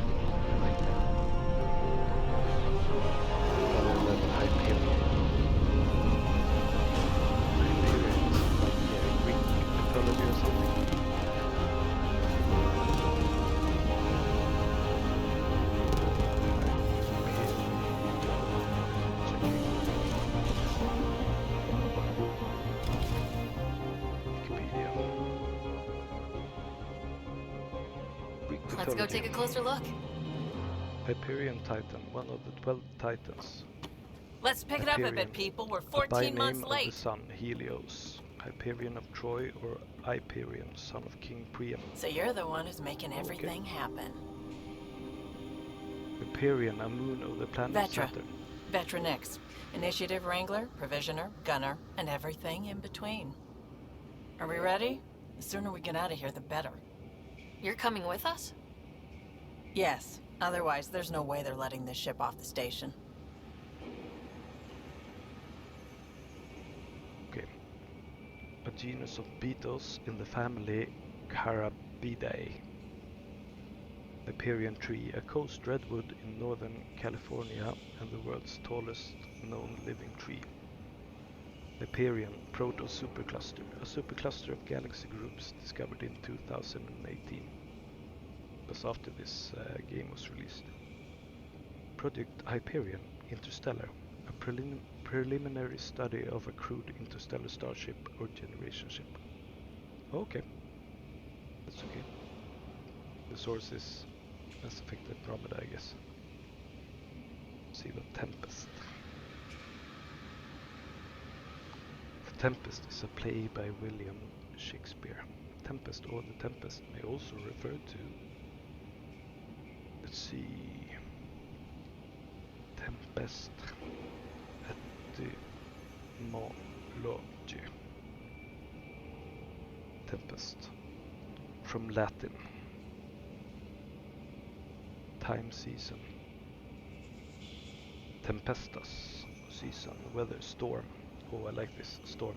Speaker 4: Let's go take a closer look.
Speaker 1: Hyperion Titan, one of the 12 Titans.
Speaker 3: Let's pick it up a bit, people. We're 14 months late.
Speaker 1: Of the sun, Helios. Hyperion of Troy, or Hyperion, son of King Priam.
Speaker 20: So you're the one who's making everything happen.
Speaker 1: Hyperion, a moon of the planet
Speaker 20: Vetra.
Speaker 1: Saturn.
Speaker 20: Vetra next. Initiative Wrangler, Provisioner, Gunner, and everything in between. Are we ready? The sooner we get out of here, the better.
Speaker 4: You're coming with us?
Speaker 20: Yes. Otherwise, there's no way they're letting this ship off the station.
Speaker 1: Okay. A genus of beetles in the family Carabidae. Hyperion tree, a coast redwood in northern California and the world's tallest known living tree. Hyperion proto-supercluster, a supercluster of galaxy groups discovered in 2018. Because after this game was released. Project Hyperion Interstellar, a preliminary study of a crude interstellar starship or generation ship. Okay, that's okay. The source is Mass Effect Andromeda, I guess. See the Tempest. The Tempest is a play by William Shakespeare. Tempest or the Tempest may also refer to, let's see, Tempest etymology. Tempest, from Latin. Time, season. Tempestas, season, weather, storm. Oh, I like this, storm.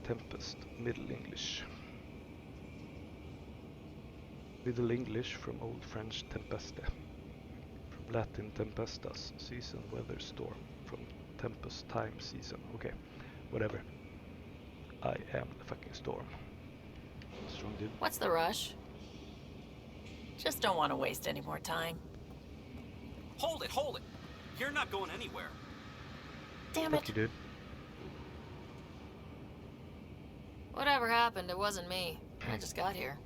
Speaker 1: Tempest, Middle English. Middle English from Old French tempeste. From Latin tempestas, season, weather, storm. From tempest, time, season. Okay, whatever. I am the fucking storm. Strong dude.
Speaker 4: What's the rush?
Speaker 20: Just don't want to waste any more time.
Speaker 13: Hold it, hold it! You're not going anywhere.
Speaker 20: Damn
Speaker 1: Fuck
Speaker 20: it.
Speaker 1: you, dude.
Speaker 4: Whatever happened, it wasn't me. I just got here.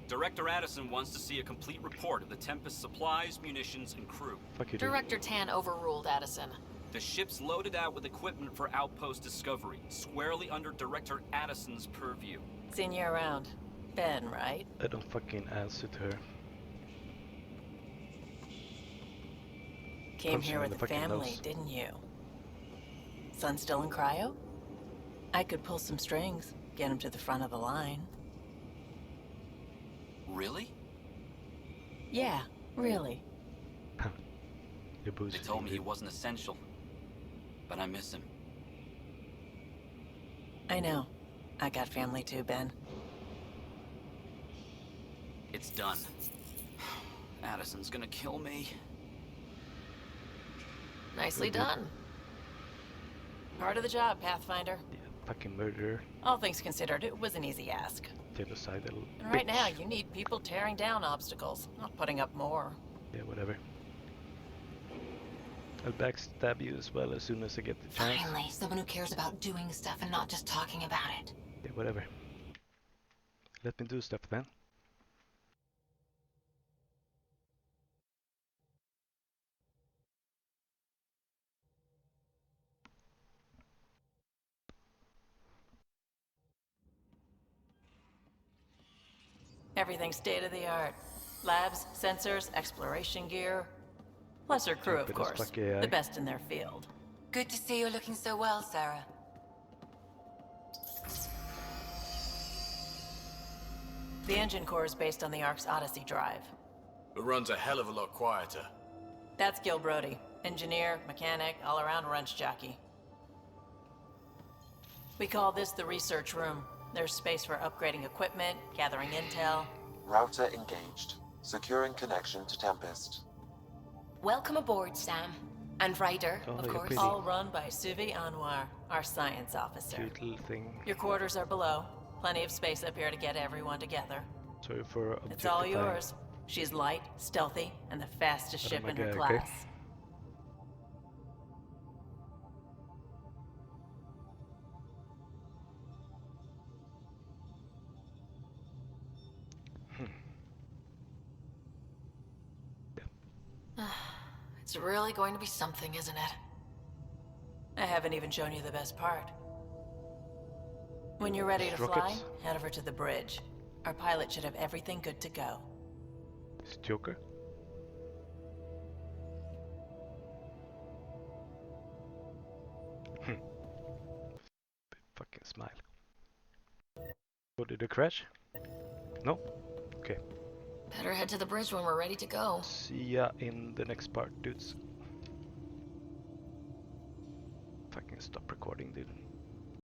Speaker 2: Director Addison wants to see a complete report of the Tempest supplies, munitions, and crew.
Speaker 4: Director Tan overruled Addison.
Speaker 2: The ship's loaded out with equipment for outpost discovery, squarely under Director Addison's purview.
Speaker 20: Seen you around. Ben, right?
Speaker 1: I don't fucking answer to her.
Speaker 20: Came here with the family, didn't you? Son still in cryo? I could pull some strings, get him to the front of the line.
Speaker 2: Really?
Speaker 20: Yeah, really.
Speaker 2: They told me he wasn't essential, but I miss him.
Speaker 20: I know. I got family too, Ben.
Speaker 2: It's done. Addison's gonna kill me.
Speaker 4: Nicely done.
Speaker 20: Part of the job, Pathfinder.
Speaker 1: Yeah, fucking murderer.
Speaker 20: All things considered, it was an easy ask.
Speaker 1: Genocidal.
Speaker 20: And right now, you need people tearing down obstacles, not putting up more.
Speaker 1: Yeah, whatever. I'll backstab you as well as soon as I get the chance.
Speaker 3: Finally, someone who cares about doing stuff and not just talking about it.
Speaker 1: Yeah, whatever. Let me do stuff then.
Speaker 20: Everything's state-of-the-art. Labs, sensors, exploration gear. Plus her crew, of course. The best in their field.
Speaker 3: Good to see you looking so well, Sarah.
Speaker 20: The engine core is based on the Ark's Odyssey drive.
Speaker 13: It runs a hell of a lot quieter.
Speaker 20: That's Gil Brody. Engineer, mechanic, all-around wrench jockey. We call this the research room. There's space for upgrading equipment, gathering intel.
Speaker 8: Router engaged. Securing connection to Tempest.
Speaker 3: Welcome aboard, Sam. And Ryder, of course.
Speaker 20: All run by Suvi Anwar, our science officer.
Speaker 1: Cute little thing.
Speaker 20: Your quarters are below. Plenty of space up here to get everyone together.
Speaker 1: Sorry for
Speaker 20: It's all yours. She's light, stealthy, and the fastest ship in her class.
Speaker 4: It's really going to be something, isn't it?
Speaker 20: I haven't even shown you the best part. When you're ready to fly, head over to the bridge. Our pilot should have everything good to go.
Speaker 1: It's Joker. Fucking smile. Oh, did it crash? No? Okay.
Speaker 4: Better head to the bridge when we're ready to go.
Speaker 1: See ya in the next part, dudes. Fucking stop recording, dude.